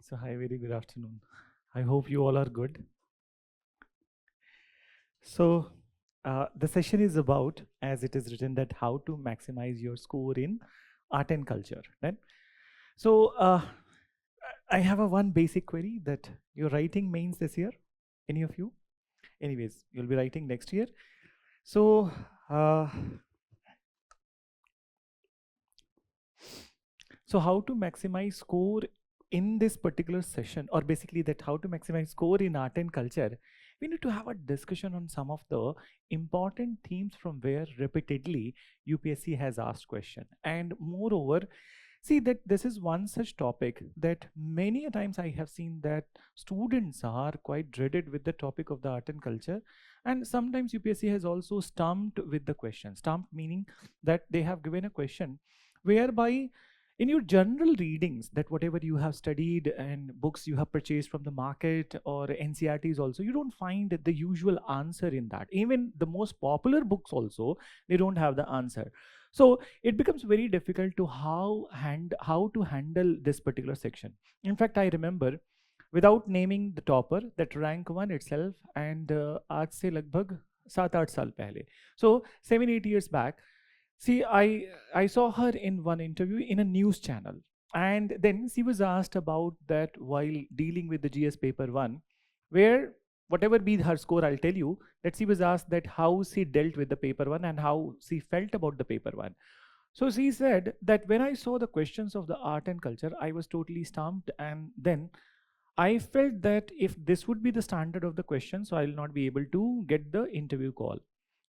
So, hi, very good afternoon. I hope you all are good. So, the session is about, as it is written, that how to maximize your score in art and culture. Right? So, I have a one basic query that you're writing mains this year. Any of you? Anyways, you'll be writing next year. So, how to maximize score in this particular session, or basically that how to maximize score in art and culture, we need to have a discussion on some of the important themes from where repeatedly UPSC has asked question. And moreover, see that this is one such topic that many a times I have seen that students are quite dreaded with the topic of the art and culture. And sometimes UPSC has also stumped with the question. Stumped meaning that they have given a question whereby in your general readings, that whatever you have studied and books you have purchased from the market or NCRTs also, you don't find the usual answer in that. Even the most popular books also, they don't have the answer. So it becomes very difficult to how to handle this particular section. In fact, I remember, without naming the topper, that rank one itself, and आज से लगभग 7-8 साल पहले, so 7-8 years back, see, I saw her in one interview in a news channel, and then she was asked about that while dealing with the GS paper one, where whatever be her score, I'll tell you that she was asked that how she dealt with the paper one and how she felt about the paper one. So she said that when I saw the questions of the art and culture, I was totally stumped, and then I felt that if this would be the standard of the question, so I'll not be able to get the interview call.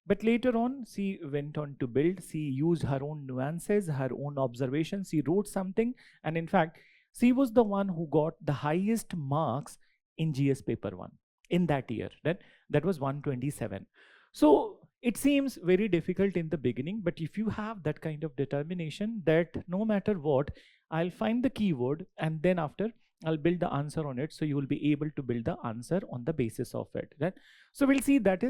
But later on, she went on to build. She used her own nuances, her own observations. She wrote something. And in fact, she was the one who got the highest marks in GS paper 1 in that year. That was 127. So it seems very difficult in the beginning, but if you have that kind of determination that no matter what, I'll find the keyword and then after I'll build the answer on it. So you will be able to build the answer on the basis of it. Right? So we'll see that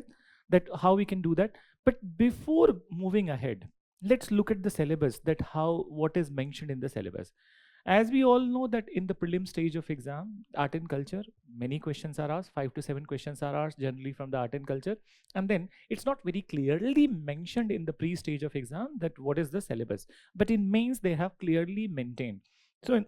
how we can do that. But before moving ahead, let's look at the syllabus, that what is mentioned in the syllabus. As we all know that in the prelim stage of exam, art and culture, many questions are asked, 5 to 7 questions are asked generally from the art and culture. And then it's not very clearly mentioned in the pre-stage of exam that what is the syllabus. But in mains, they have clearly maintained. So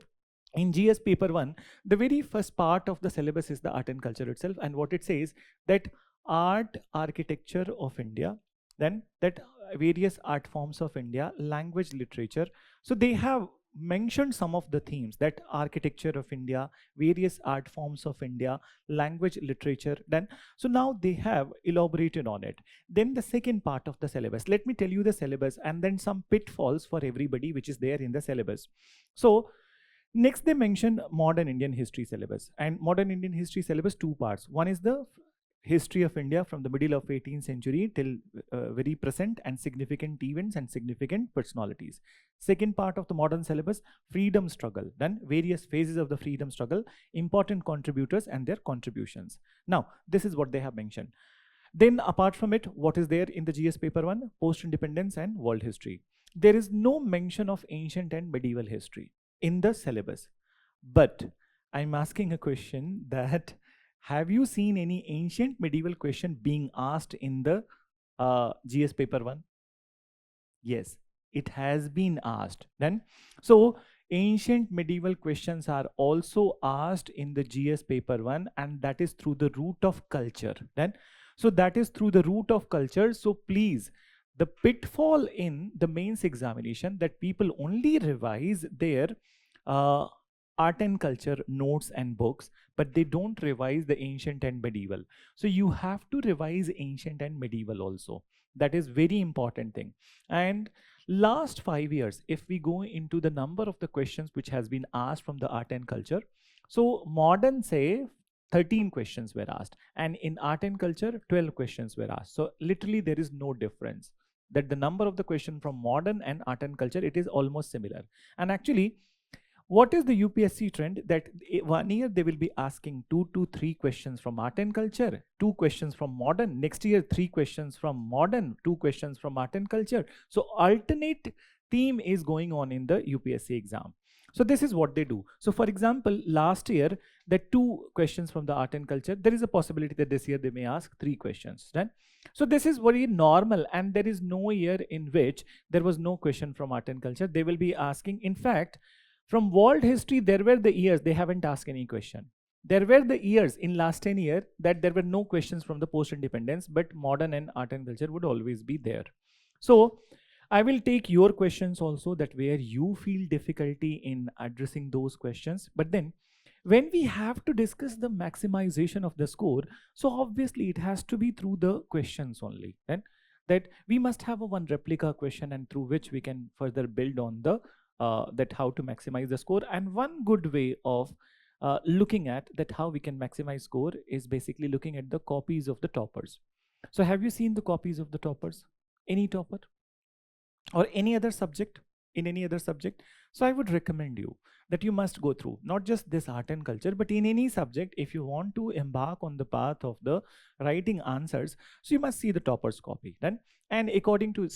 in GS paper 1, the very first part of the syllabus is the art and culture itself. And what it says that art architecture of India, then that various art forms of India, language, literature. So they have mentioned some of the themes, that architecture of India, various art forms of India, language, literature. Then, so now they have elaborated on it. Then the second part of the syllabus. Let me tell you the syllabus and then some pitfalls for everybody which is there in the syllabus. So next, they mention modern Indian history syllabus. And modern Indian history syllabus, two parts. One is the history of India from the middle of 18th century till very present, and significant events and significant personalities. Second part of the modern syllabus, freedom struggle. Then various phases of the freedom struggle, important contributors and their contributions. Now, this is what they have mentioned. Then apart from it, what is there in the GS paper 1? Post-independence and world history. There is no mention of ancient and medieval history in the syllabus. But I'm asking a question that, have you seen any ancient medieval question being asked in the GS paper 1? Yes, it has been asked. Then, so ancient medieval questions are also asked in the GS paper 1, and that is through the route of culture. Then, so that is through the route of culture. So please, the pitfall in the mains examination, that people only revise their art and culture notes and books, but they don't revise the ancient and medieval. So you have to revise ancient and medieval also. That is very important thing. And last 5 years, if we go into the number of the questions which has been asked from the art and culture, so modern, say 13 questions were asked, and in art and culture 12 questions were asked. So literally there is no difference, that the number of the question from modern and art and culture, it is almost similar. And actually, what is the UPSC trend? That 1 year they will be asking 2 to 3 questions from art and culture, 2 questions from modern, next year 3 questions from modern, 2 questions from art and culture. So alternate theme is going on in the UPSC exam. So this is what they do. So for example, last year, the 2 questions from the art and culture, there is a possibility that this year they may ask 3 questions. Right? So this is very normal, and there is no year in which there was no question from art and culture. They will be asking, in fact, from world history, there were the years they haven't asked any question. There were the years in last 10 years that there were no questions from the post-independence, but modern and art and culture would always be there. So I will take your questions also, that where you feel difficulty in addressing those questions. But then when we have to discuss the maximization of the score, so obviously it has to be through the questions only. Then that we must have a one replica question, and through which we can further build on the that how to maximize the score. And one good way of looking at that how we can maximize score is basically looking at the copies of the toppers. So have you seen the copies of the toppers? Any topper? Or any other subject, in any other subject? So I would recommend you that you must go through not just this art and culture, but in any subject, if you want to embark on the path of the writing answers, so you must see the toppers copy. Then, and according to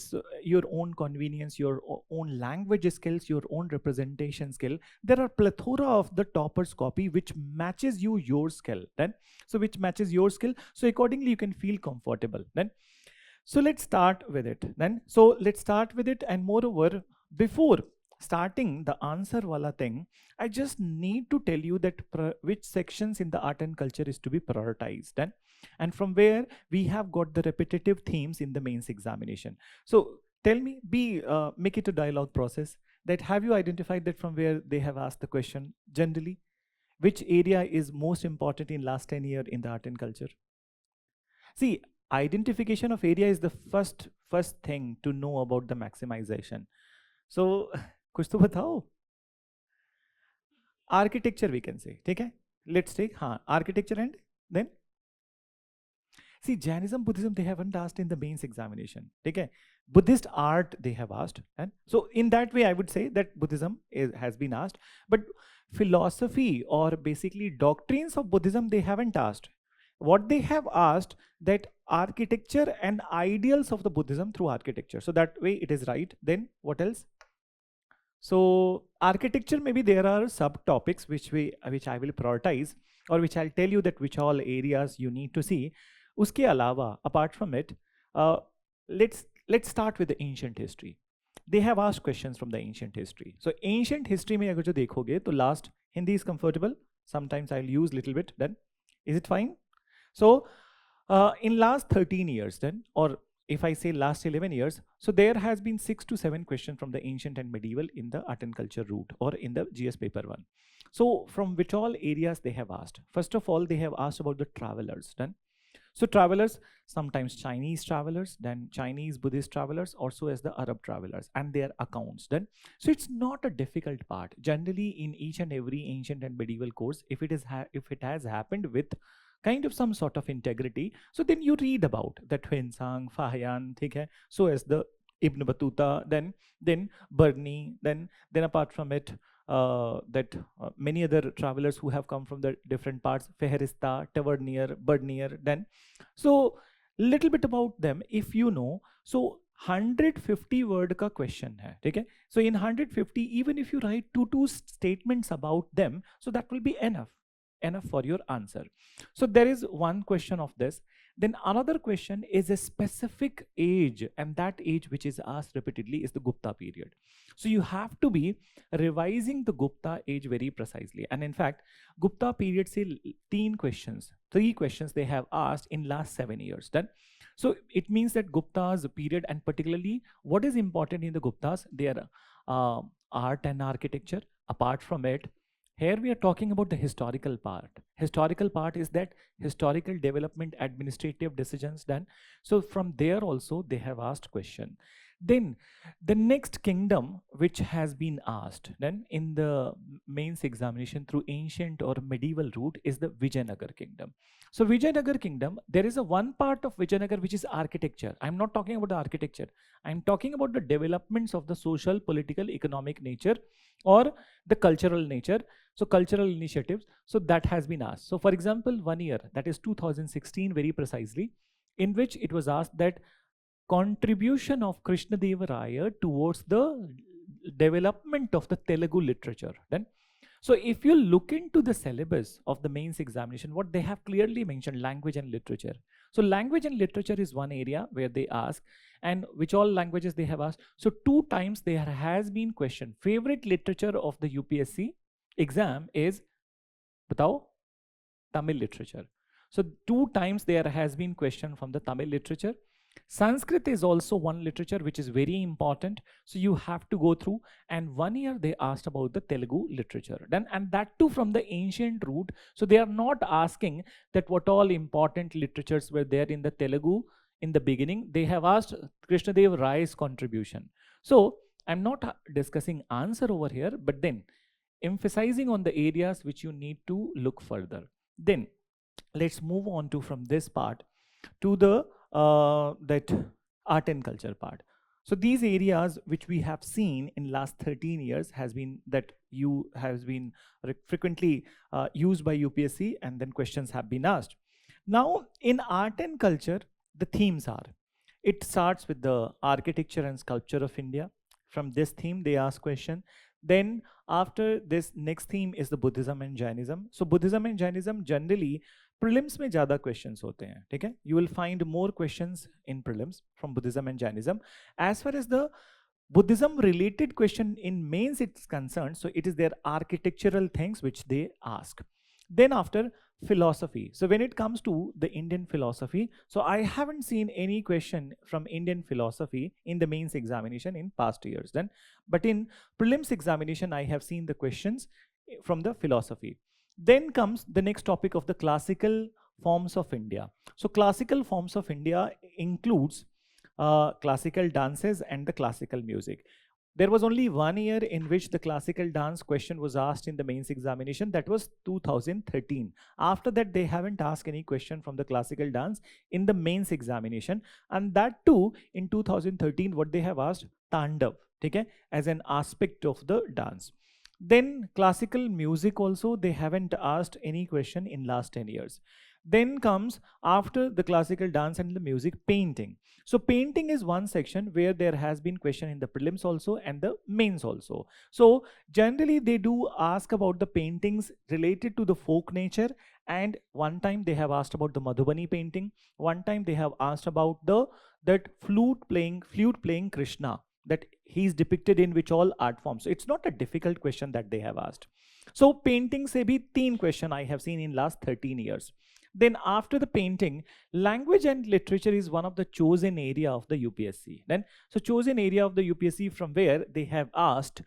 your own convenience, your own language skills, your own representation skill, there are plethora of the toppers copy which matches you your skill. Then, so which matches your skill, so accordingly you can feel comfortable. Then, so let's start with it. Then, so let's start with it. And moreover, before starting the answer wala thing, I just need to tell you that which sections in the art and culture is to be prioritized. And from where we have got the repetitive themes in the mains examination. So tell me, make it a dialogue process, that have you identified that from where they have asked the question generally? Which area is most important in last 10 years in the art and culture? See, identification of area is the first thing to know about the maximization. So कुछ तो बताओ. Architecture we can say. Okay? Let's take architecture, and then see, Jainism, Buddhism, they haven't asked in the mains examination. Okay? Buddhist art they have asked. And so in that way, I would say that Buddhism has been asked. But philosophy or basically doctrines of Buddhism, they haven't asked. What they have asked, that architecture and ideals of the Buddhism through architecture. So that way it is right. Then what else? So architecture, maybe there are subtopics which I will prioritize, or which I'll tell you that which all areas you need to see. Uske alawa, apart from it, let's start with the ancient history. They have asked questions from the ancient history. So ancient history mein agar jo dekhoge, to last, Hindi is comfortable. Sometimes I'll use little bit. Then is it fine? So in last 13 years then, or if I say last 11 years, so there has been 6 to 7 questions from the ancient and medieval in the art and culture route or in the GS paper 1. So from which all areas they have asked? First of all, they have asked about the travelers. Then, so travelers, sometimes Chinese travelers, then Chinese Buddhist travelers, also as the Arab travelers and their accounts. Then, so it's not a difficult part. Generally, in each and every ancient and medieval course, if it is if it has happened with kind of some sort of integrity, so then you read about that Huensang, Fahian, theek hai? So as the Ibn Battuta, then Burni, then apart from it, that many other travelers who have come from the different parts, Feherista, Tavernier, Bernier, then. So little bit about them, if you know. So 150 word ka question hai, okay? So in 150, even if you write two statements about them, so that will be enough for your answer. So there is one question of this. Then another question is a specific age, and that age which is asked repeatedly is the Gupta period. So you have to be revising the Gupta age very precisely. And in fact, Gupta period say 3 questions they have asked in last 7 years. Then, so it means that Gupta's period, and particularly what is important in the Guptas, their art and architecture. Apart from it, here we are talking about the historical part. Historical part is that historical development, administrative decisions done. So from there also they have asked question. Then the next kingdom which has been asked then in the mains examination through ancient or medieval route is the Vijayanagar kingdom. So Vijayanagar kingdom, there is a one part of Vijayanagar which is architecture. I'm not talking about the architecture. I'm talking about the developments of the social, political, economic nature or the cultural nature. So cultural initiatives, so that has been asked. So for example, 1 year, that is 2016 very precisely, in which it was asked that contribution of Krishna Deva Raya towards the development of the Telugu literature. Then, so if you look into the syllabus of the mains examination, what they have clearly mentioned, language and literature. So language and literature is one area where they ask, and which all languages they have asked. So 2 times there has been question, favorite literature of the UPSC exam is, batao, Tamil literature. So 2 times there has been question from the Tamil literature. Sanskrit is also one literature which is very important. So you have to go through, and 1 year they asked about the Telugu literature. Then, and that too from the ancient root. So they are not asking that what all important literatures were there in the Telugu in the beginning. They have asked Krishna Deva Rai's contribution. So I'm not discussing answer over here, but then emphasizing on the areas which you need to look further. Then let's move on to from this part to the that art and culture part. So these areas which we have seen in last 13 years has been that you has been frequently used by UPSC, and then questions have been asked. Now in art and culture, the themes are, it starts with the architecture and sculpture of India. From this theme they ask question. Then after this, next theme is the Buddhism and Jainism. So Buddhism and Jainism generally prelims में ज़्यादा questions होते हैं, ठीक है? You will find more questions in prelims from Buddhism and Jainism. As far as the Buddhism related question in mains it's concerned, so it is their architectural things which they ask. Then after, philosophy. So when it comes to the Indian philosophy, so I haven't seen any question from Indian philosophy in the mains examination in past years then, but in prelims examination I have seen the questions from the philosophy. Then comes the next topic of the classical forms of India. So classical forms of India includes classical dances and the classical music. There was only 1 year in which the classical dance question was asked in the mains examination. That was 2013. After that, they haven't asked any question from the classical dance in the mains examination. And that too, in 2013, what they have asked, Tandav, okay, as an aspect of the dance. Then classical music also, they haven't asked any question in last 10 years. Then comes, after the classical dance and the music, painting. So painting is one section where there has been question in the prelims also and the mains also. So generally they do ask about the paintings related to the folk nature, and one time they have asked about the Madhubani painting. One time they have asked about that flute playing Krishna, that he is depicted in which all art forms. So it's not a difficult question that they have asked. So painting se bhi 3 question I have seen in last 13 years. Then after the painting, language and literature is one of the chosen area of the UPSC. Then, so chosen area of the UPSC from where they have asked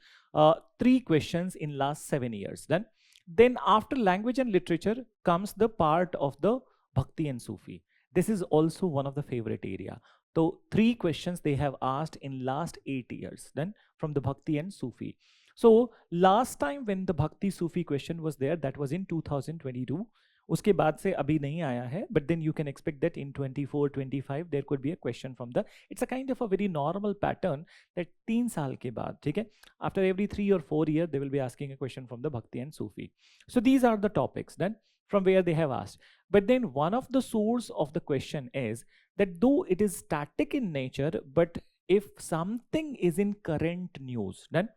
3 questions in last 7 years. Then after language and literature comes the part of the Bhakti and Sufi. This is also one of the favorite area. So 3 questions they have asked in last 8 years. Then from the Bhakti and Sufi. So last time when the Bhakti Sufi question was there, that was in 2022. उसके बाद से अभी नहीं आया है, but then you can expect that in 24, 25 there could be a question from the, it's a kind of a very normal pattern that 3 साल के बाद, ठीक है, after every 3 or 4 years they will be asking a question from the Bhakti and Sufi. So these are the topics then from where they have asked. But then one of the source of the question is that though it is static in nature, but if something is in current news, then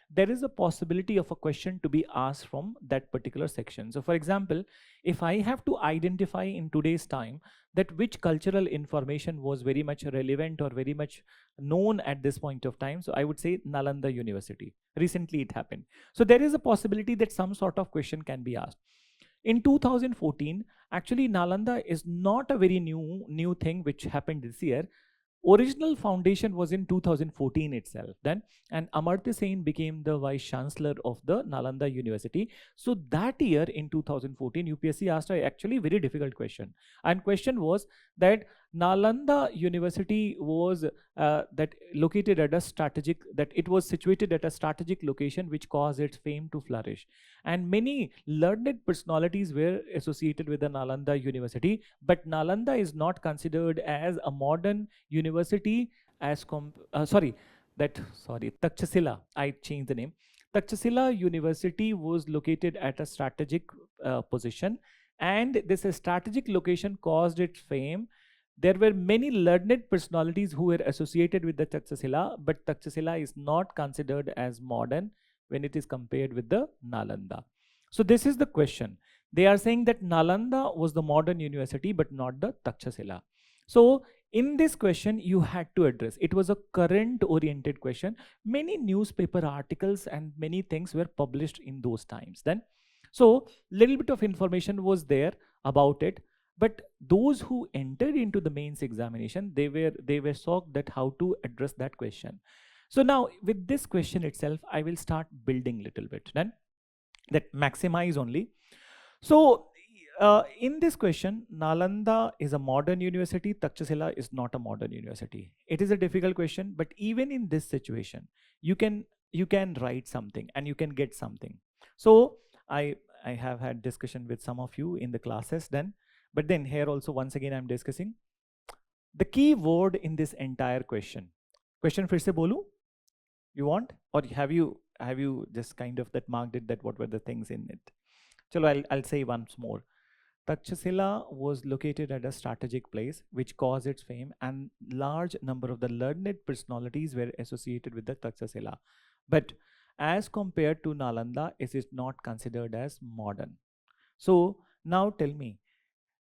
there is a possibility of a question to be asked from that particular section. So for example, if I have to identify in today's time that which cultural information was very much relevant or very much known at this point of time, so I would say Nalanda University. Recently it happened. So there is a possibility that some sort of question can be asked. In 2014, actually Nalanda is not a very new thing which happened this year. Original foundation was in 2014 itself then, and Amartya Sen became the vice chancellor of the Nalanda University. So that year in 2014 UPSC asked a actually very difficult question, and question was that Nalanda University was that located at a strategic, that it was situated at a strategic location which caused its fame to flourish, and many learned personalities were associated with the Nalanda University, but Nalanda is not considered as a modern university as Takshashila, I changed the name. Takshashila University was located at a strategic position, and this strategic location caused its fame. There were many learned personalities who were associated with the Takshashila, but Takshashila is not considered as modern when it is compared with the Nalanda. So this is the question. They are saying that Nalanda was the modern university, but not the Takshashila. So in this question, you had to address, it was a current oriented question. Many newspaper articles and many things were published in those times then. So little bit of information was there about it, but those who entered into the mains examination, they were shocked that how to address that question. So now with this question itself, I will start building little bit then, that Maximise only. So in this question, Nalanda is a modern university, Takshashila is not a modern university. It is a difficult question, but even in this situation, you can write something and you can get something. So I have had discussion with some of you in the classes then, but then here also once again I'm discussing the key word in this entire question. Question फिर से बोलूं? You want, or have you just kind of that marked it, that what were the things in it? Chalo, I'll say once more. Takshashila was located at a strategic place which caused its fame, and large number of the learned personalities were associated with the Takshashila. But as compared to Nalanda, it is not considered as modern. So now tell me,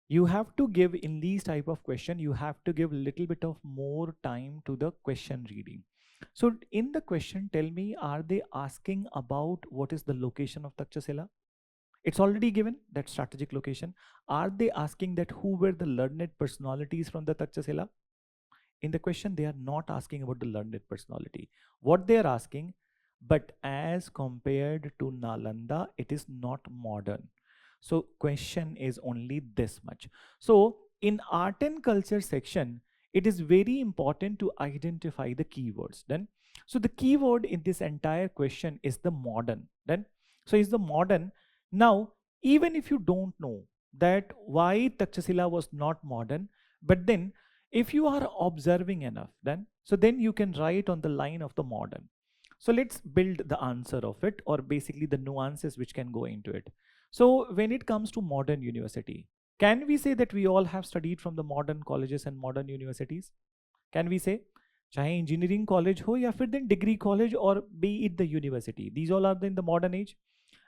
you have to give in these type of question, you have to give little bit of more time to the question reading. So in the question, tell me, are they asking about what is the location of Takshashila? It's already given that strategic location. Are they asking that who were the learned personalities from the Takshashila? In the question, they are not asking about the learned personality. What they are asking, but as compared to Nalanda, it is not modern. So question is only this much. So in art and culture section, it is very important to identify the keywords then. So the keyword in this entire question is the modern then. So is the modern. Now, even if you don't know that why Takshashila was not modern, but then if you are observing enough, then you can write on the line of the modern. So let's build the answer of it, or basically the nuances which can go into it. So when it comes to modern university, can we say that we all have studied from the modern colleges and modern universities? Can we say? चाहे engineering college हो या फिर then degree college, or be it the university, these all are in the modern age.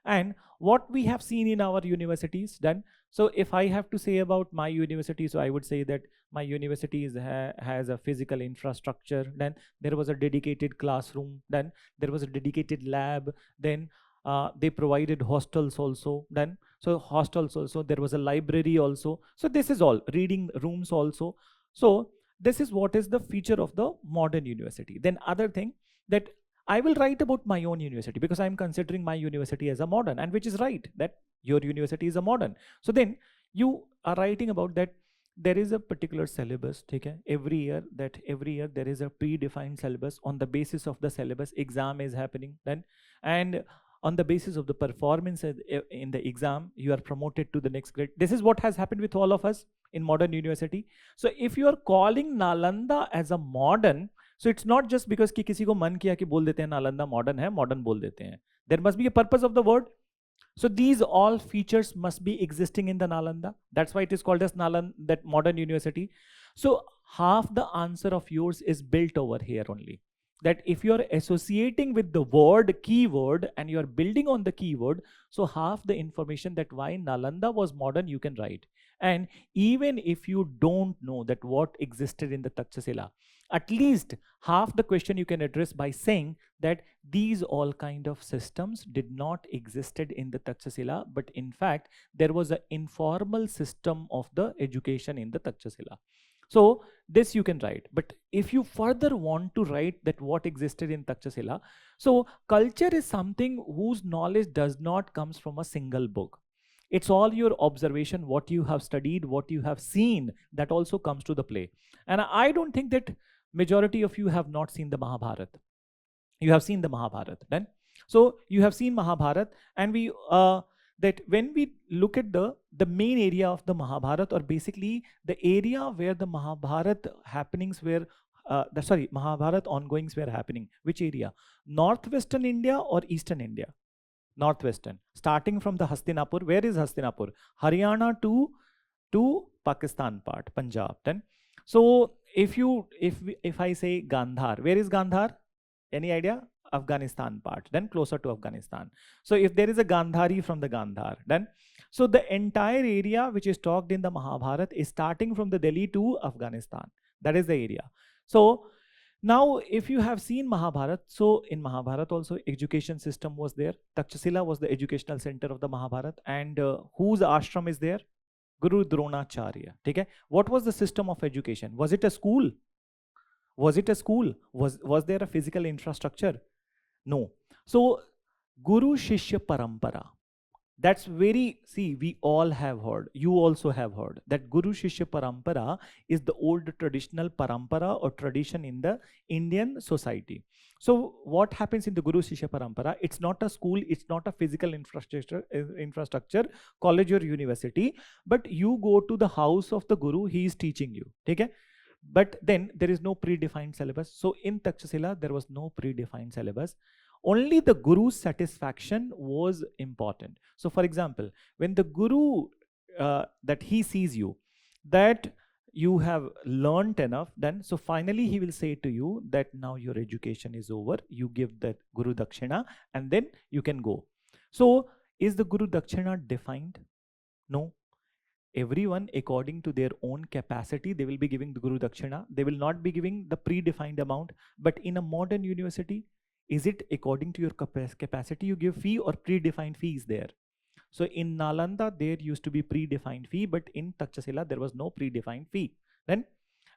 And what we have seen in our universities then, so if I have to say about my university, so I would say that my university has a physical infrastructure, then there was a dedicated classroom, then there was a dedicated lab, then They provided hostels also. Then, so hostels also, there was a library also. So this is all, reading rooms also. So this is what is the feature of the modern university. Then other thing, that I will write about my own university because I'm considering my university as a modern, and which is right, that your university is a modern. So then you are writing about that there is a particular syllabus, okay? Every year there is a predefined syllabus. On the basis of the syllabus, exam is happening then, and on the basis of the performance in the exam, you are promoted to the next grade. This is what has happened with all of us in modern university. So if you are calling Nalanda as a modern, so it's not just because कि किसी को मन किया कि बोल देते हैं Nalanda modern है, मॉडर्न बोल देते हैं. There must be a purpose of the word. So these all features must be existing in the Nalanda. That's why it is called as Nalanda, that modern university. So half the answer of yours is built over here only. That if you're associating with the word, keyword, and you're building on the keyword, so half the information that why Nalanda was modern, you can write. And even if you don't know that what existed in the Takshashila, at least half the question you can address by saying that these all kind of systems did not existed in the Takshashila, but in fact, there was an informal system of the education in the Takshashila. So this you can write. But if you further want to write that what existed in Takshashila, so culture is something whose knowledge does not comes from a single book. It's all your observation, what you have studied, what you have seen, that also comes to the play. And I don't think that majority of you have not seen the Mahabharata. You have seen the Mahabharata then. So you have seen Mahabharata, and we that when we look at the main area of the Mahabharata, or basically the area where the Mahabharata happenings were Mahabharata ongoings were happening, which area? Northwestern India or Eastern India? Northwestern, starting from the Hastinapur. Where is Hastinapur? Haryana to Pakistan part, Punjab. Then, so if I say Gandhar, where is Gandhar? Any idea? Afghanistan part, then closer to Afghanistan. So if there is a Gandhari from the Gandhar, then so the entire area which is talked in the Mahabharata is starting from the Delhi to Afghanistan. That is the area. So now, if you have seen Mahabharata, so in Mahabharata also education system was there. Takshashila was the educational center of the Mahabharata, and whose ashram is there? Guru Dronacharya. Okay? What was the system of education? Was it a school? Was it a school? Was there a physical infrastructure? No. So Guru Shishya Parampara. That's very, see, we all have heard, you also have heard, that Guru Shishya Parampara is the old traditional parampara or tradition in the Indian society. So what happens in the Guru Shishya Parampara? It's not a school, it's not a physical infrastructure, college or university, but you go to the house of the Guru, he is teaching you. Okay? But then there is no predefined syllabus. So in Takshashila, there was no predefined syllabus. Only the Guru's satisfaction was important. So for example, when the Guru, that he sees you, that you have learned enough, then so finally he will say to you that now your education is over, you give that Guru Dakshina and then you can go. So is the Guru Dakshina defined? No. Everyone according to their own capacity, they will be giving the Guru Dakshina. They will not be giving the predefined amount. But in a modern university, is it according to your capacity you give fee, or predefined fee is there? So in Nalanda, there used to be predefined fee, but in Takshashila, there was no predefined fee. Then,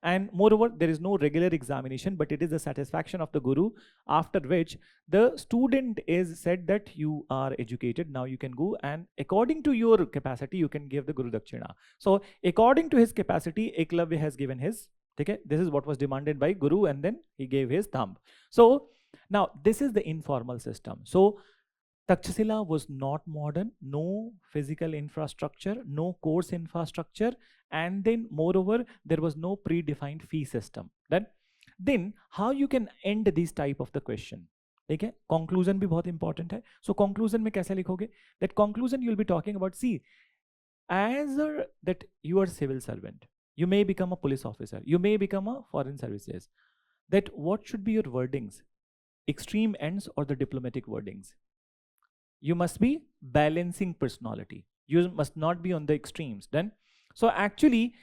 and moreover, there is no regular examination, but it is the satisfaction of the Guru, after which the student is said that you are educated, now you can go, and according to your capacity, you can give the Guru Dakshina. So according to his capacity, Eklavya has given his, okay, this is what was demanded by Guru, and then he gave his thumb. So now this is the informal system. So Takshashila was not modern, no physical infrastructure, no course infrastructure, and then moreover, there was no predefined fee system. Then how you can end this type of the question? Okay, conclusion भी बहुत important है. So conclusion में कैसे लिखोगे? That conclusion you will be talking about, see, as that you are civil servant, you may become a police officer, you may become a foreign services. That what should be your wordings? Extreme ends or the diplomatic wordings? You must be balancing personality. You must not be on the extremes. Then, so actually,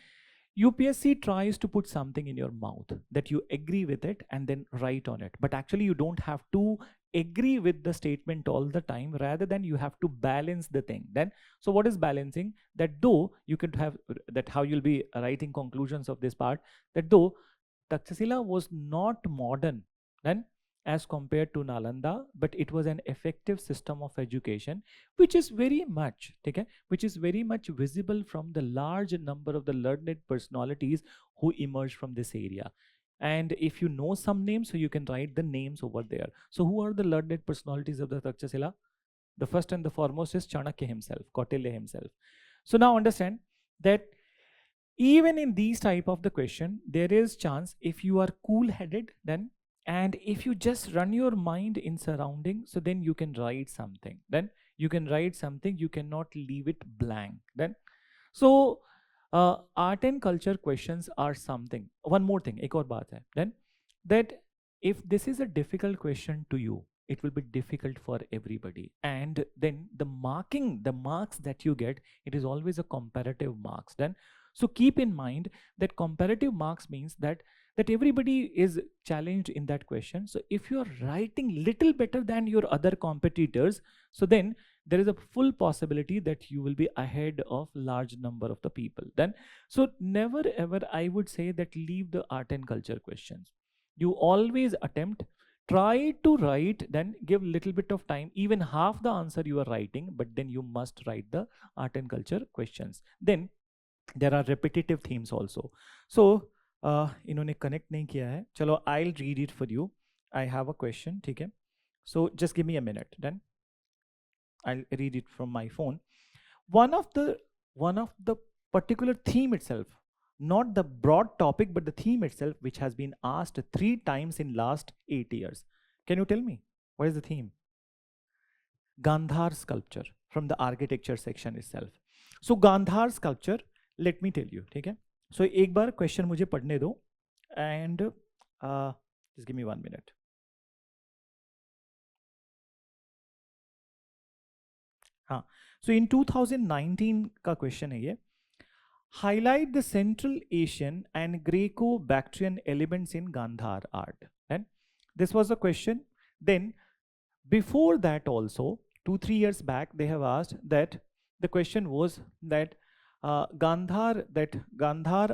UPSC tries to put something in your mouth that you agree with it and then write on it. But actually, you don't have to agree with the statement all the time, rather than you have to balance the thing. Then, so what is balancing? That though you could have that how you'll be writing conclusions of this part, that though Takshashila was not modern then as compared to Nalanda, but it was an effective system of education, which is very much, okay, which is very much visible from the large number of the learned personalities who emerged from this area. And if you know some names, so you can write the names over there. So who are the learned personalities of the Takshashila? The first and the foremost is Chanakya himself, Kautilya himself. So now understand that even in these type of the question, there is chance if you are cool headed, then, and if you just run your mind in surrounding, so then you can write something. Then you can write something, you cannot leave it blank. Then, so art and culture questions are something. One more thing, ek aur baat hai. Then that if this is a difficult question to you, it will be difficult for everybody. And then the marking, the marks that you get, it is always a comparative marks. Then, so keep in mind that comparative marks means that everybody is challenged in that question. So if you are writing little better than your other competitors, so then there is a full possibility that you will be ahead of large number of the people. Then, so never ever I would say that leave the art and culture questions. You always attempt, try to write, then give little bit of time, even half the answer you are writing, but then you must write the art and culture questions. Then there are repetitive themes also. So इन्होंने connect नहीं किया है, चलो I'll read it for you. I have a question, ठीक है? So just give me a minute, then I'll read it from my phone. One of the particular theme itself, not the broad topic, but the theme itself, which has been asked 3 times in last 8 years. Can you tell me what is the theme? Gandhar sculpture from the architecture section itself. So Gandhar sculpture, let me tell you, ठीक है? So एक बार question मुझे पढ़ने दो, and just give me 1 minute. हाँ, so in 2019 का question है ये. Highlight the Central Asian and Greco-Bactrian elements in Gandhar art. And this was a question. Then before that also, 2-3 years back, they have asked that the question was that Gandhar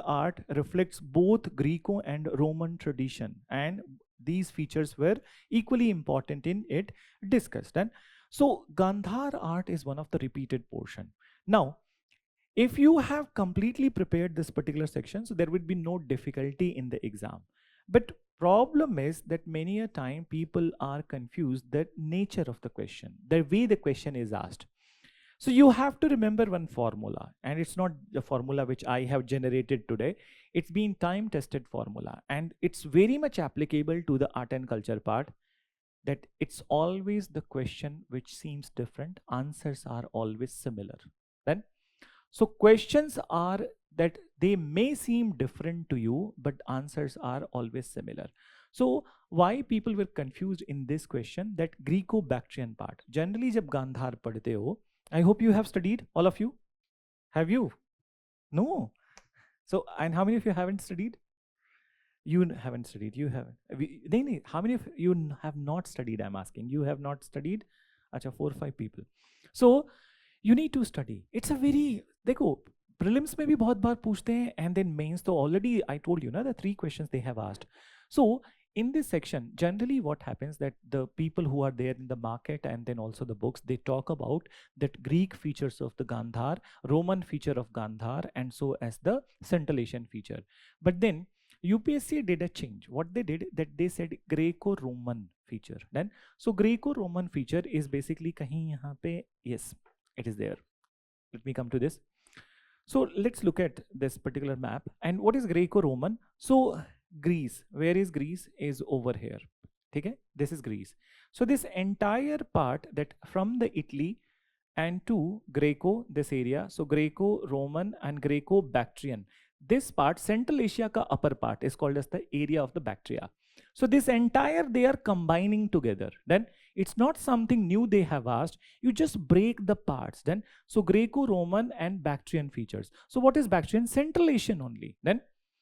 art reflects both Greco and Roman tradition, and these features were equally important in it discussed. And so Gandhar art is one of the repeated portion. Now, if you have completely prepared this particular section, so there would be no difficulty in the exam. But problem is that many a time people are confused the nature of the question, the way the question is asked. So you have to remember one formula, and it's not the formula which I have generated today. It's been time tested formula, and it's very much applicable to the art and culture part, that it's always the question which seems different, answers are always similar. Then, so questions are that they may seem different to you, but answers are always similar. So why people were confused in this question, that Greco-Bactrian part. Generally जब गांधार पढ़ते हो, I hope you have studied, all of you. Have you? No. So, and how many of you haven't studied? You haven't studied. You haven't. How many of you have not studied? I'm asking. You have not studied? Acha, 4 or 5 people. So you need to study. It's a very, देखो, prelims में भी बहुत बार पूछते हैं, and then mains तो already I told you, na, the 3 questions they have asked. So in this section, generally what happens that the people who are there in the market and then also the books, they talk about that Greek features of the Gandhar, Roman feature of Gandhar, and so as the Central Asian feature. But then UPSC did a change. What they did, that they said Greco-Roman feature. Then, so Greco-Roman feature is basically kahin yahan pe, yes, it is there. Let me come to this. So let's look at this particular map. And what is Greco-Roman? So Greece, where is Greece? Is over here. Okay? This is Greece. So this entire part, that from the Italy and to Greco, this area, so Greco-Roman and Greco-Bactrian, this part, Central Asia ka upper part, is called as the area of the Bactria. So this entire they are combining together. Then it's not something new they have asked. You just break the parts. Then so Greco-Roman and Bactrian features. So what is Bactrian? Central Asian only. Then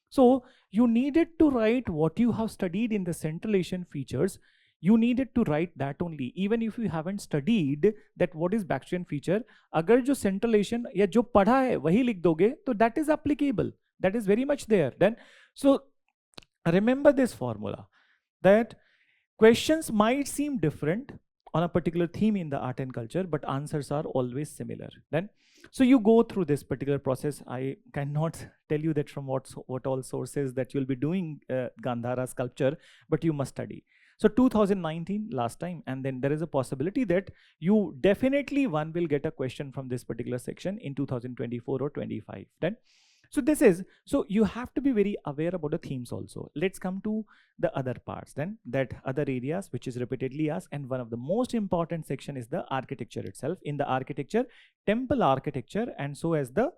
so you needed to write what you have studied in the Central Asian features. You needed to write that only, even if you haven't studied that what is Bactrian feature. अगर जो Central Asian या जो पढ़ा है वही लिख दोगे, तो that is applicable. That is very much there. Then, so remember this formula, that questions might seem different on a particular theme in the art and culture, but answers are always similar. Then, so you go through this particular process. I cannot tell you that from what all sources that you'll be doing Gandhara sculpture, but you must study. So 2019 last time, and then there is a possibility that you definitely one will get a question from this particular section in 2024 or 25. Then, so this is, so you have to be very aware about the themes also. Let's come to the other parts then, that other areas which is repeatedly asked, and one of the most important section is the architecture itself. In the architecture, temple architecture, and so as the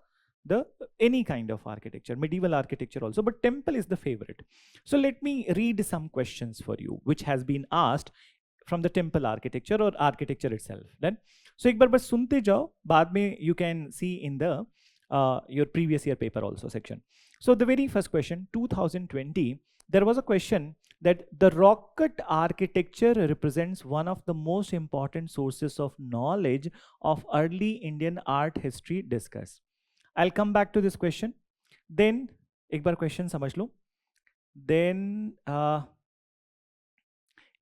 any kind of architecture, medieval architecture also, but temple is the favorite. So let me read some questions for you which has been asked from the temple architecture or architecture itself. Then, so एक बार बस सुनते जाओ, बाद में you can see in the your previous year paper also section. So the very first question, 2020, there was a question that the rock cut architecture represents one of the most important sources of knowledge of early Indian art history. Discuss. I'll come back to this question. Then एक बार question समझ लो. Then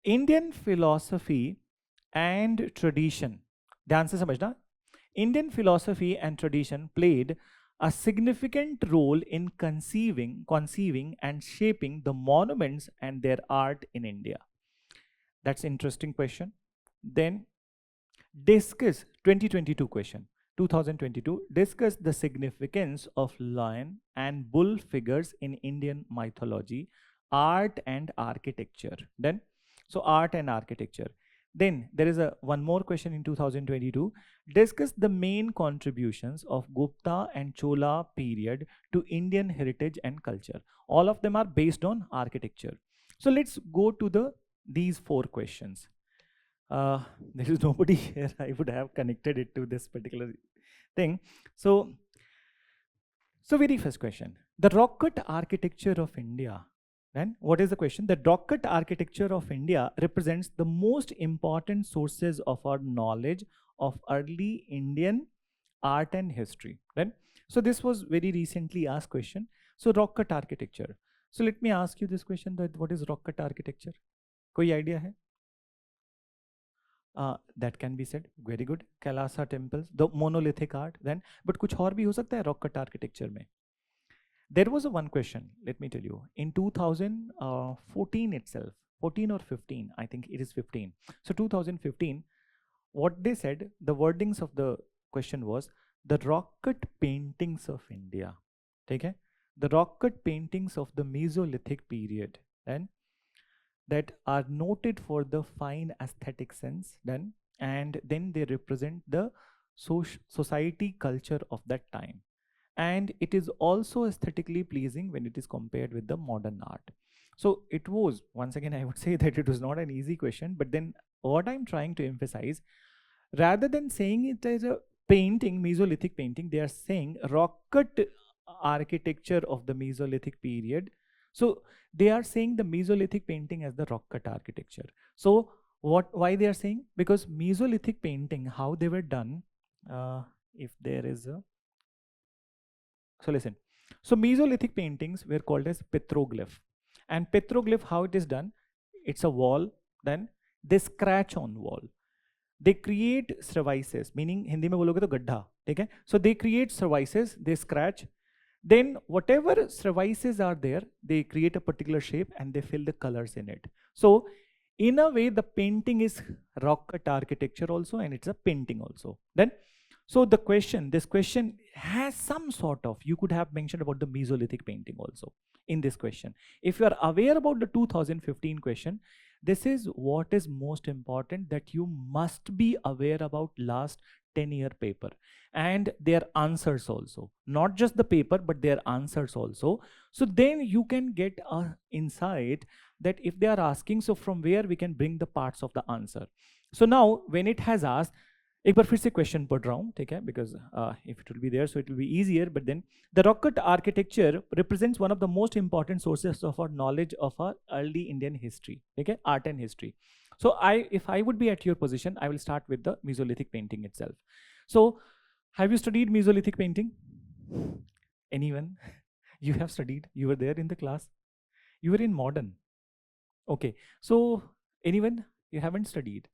Indian philosophy and tradition. ध्यान से समझना. Indian philosophy and tradition played a significant role in conceiving and shaping the monuments and their art in India. That's interesting question. Then discuss 2022 question. 2022, discuss the significance of lion and bull figures in Indian mythology, art and architecture. Then, so art and architecture. Then there is one more question in 2022. Discuss the main contributions of Gupta and Chola period to Indian heritage and culture. All of them are based on architecture. So let's go to these four questions. There is nobody here. I would have connected it to this particular thing. So very first question, the rock cut architecture of India. And what is the question? The rock cut architecture of India represents the most important sources of our knowledge of early Indian art and history. Then, so this was very recently asked question. So rock cut architecture. So let me ask you this question, that what is rock cut architecture? कोई idea है? That can be said. Very good. Kailasa temples, the monolithic art. Then, but कुछ और भी हो सकता है rock cut architecture में. There was one question, let me tell you, in 2014 itself, 14 or 15, I think it is 15. So 2015, what they said, the wordings of the question was the rock cut paintings of India. Okay? The rock cut paintings of the Mesolithic period, and that are noted for the fine aesthetic sense, then, and then they represent the society culture of that time. And it is also aesthetically pleasing when it is compared with the modern art. So it was, once again, I would say that it was not an easy question, but then what I'm trying to emphasize, rather than saying it as a painting, Mesolithic painting, they are saying rock cut architecture of the Mesolithic period. So they are saying the Mesolithic painting as the rock cut architecture. So why they are saying? Because Mesolithic painting, how they were done, if there is a, so listen. So Mesolithic paintings were called as petroglyph. And petroglyph, how it is done? It's a wall, then they scratch on wall. They create services, meaning Hindi में बोलोगे तो गड्ढा, ठीक है? So they create services, they scratch. Then whatever services are there, they create a particular shape and they fill the colors in it. So in a way, the painting is rock cut architecture also, and it's a painting also. Then, so the question, this question has some sort of, you could have mentioned about the Mesolithic painting also in this question. If you are aware about the 2015 question, this is what is most important, that you must be aware about last 10-year paper and their answers also. Not just the paper, but their answers also. So then you can get an insight that if they are asking, so from where we can bring the parts of the answer. So now when it has asked, एक बार फिर से question पढ़ रहा हूँ, ठीक है, because if it will be there, so it will be easier. But then the rock cut architecture represents one of the most important sources of our knowledge of our early Indian history, ठीक है, art and history. So if I would be at your position, I will start with the Mesolithic painting itself. So have you studied Mesolithic painting? Anyone? You have studied? You were there in the class? You were in modern. Okay. So anyone? You haven't studied?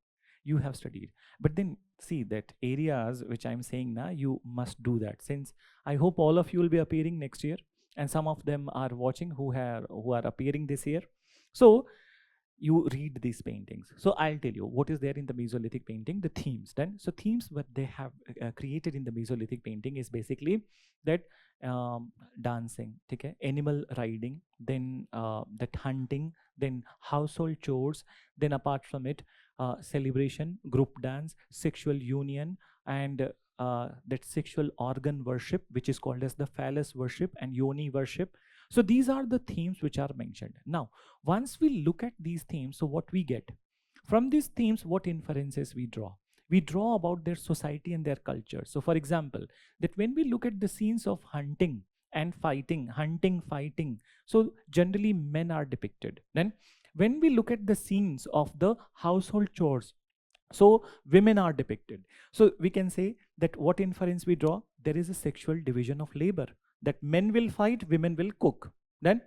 You have studied. But then see that areas which I'm saying now, you must do that, since I hope all of you will be appearing next year, and some of them are watching who are appearing this year. So you read these paintings. So I'll tell you what is there in the Mesolithic painting, the themes. Then, so themes what they have created in the Mesolithic painting is basically that dancing, okay, animal riding, then that hunting, then household chores, then apart from it, celebration, group dance, sexual union, and that sexual organ worship, which is called as the phallus worship and yoni worship. So these are the themes which are mentioned. Now, once we look at these themes, so what we get from these themes, what inferences we draw? We draw about their society and their culture. So for example, that when we look at the scenes of hunting and fighting, so generally men are depicted. Then when we look at the scenes of the household chores, so women are depicted. So we can say that what inference we draw? There is a sexual division of labor, that men will fight, women will cook. Then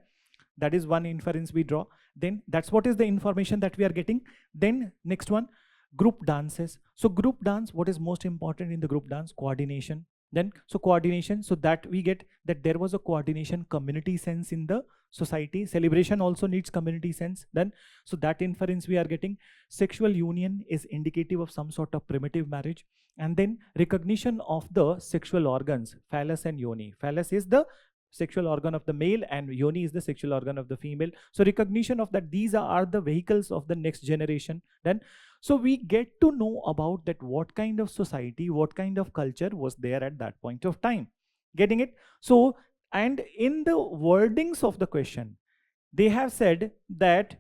that is one inference we draw. Then that's what is the information that we are getting. Then next one, group dances. So group dance, what is most important in the group dance? Coordination. Then so coordination, so that we get that there was a coordination, community sense in the society. Celebration also needs community sense. Then so that inference we are getting. Sexual union is indicative of some sort of primitive marriage. And then recognition of the sexual organs, phallus and yoni. Phallus is the sexual organ of the male and yoni is the sexual organ of the female. So recognition of that these are the vehicles of the next generation. Then so we get to know about that what kind of society, what kind of culture was there at that point of time. Getting it? So, and in the wordings of the question, they have said that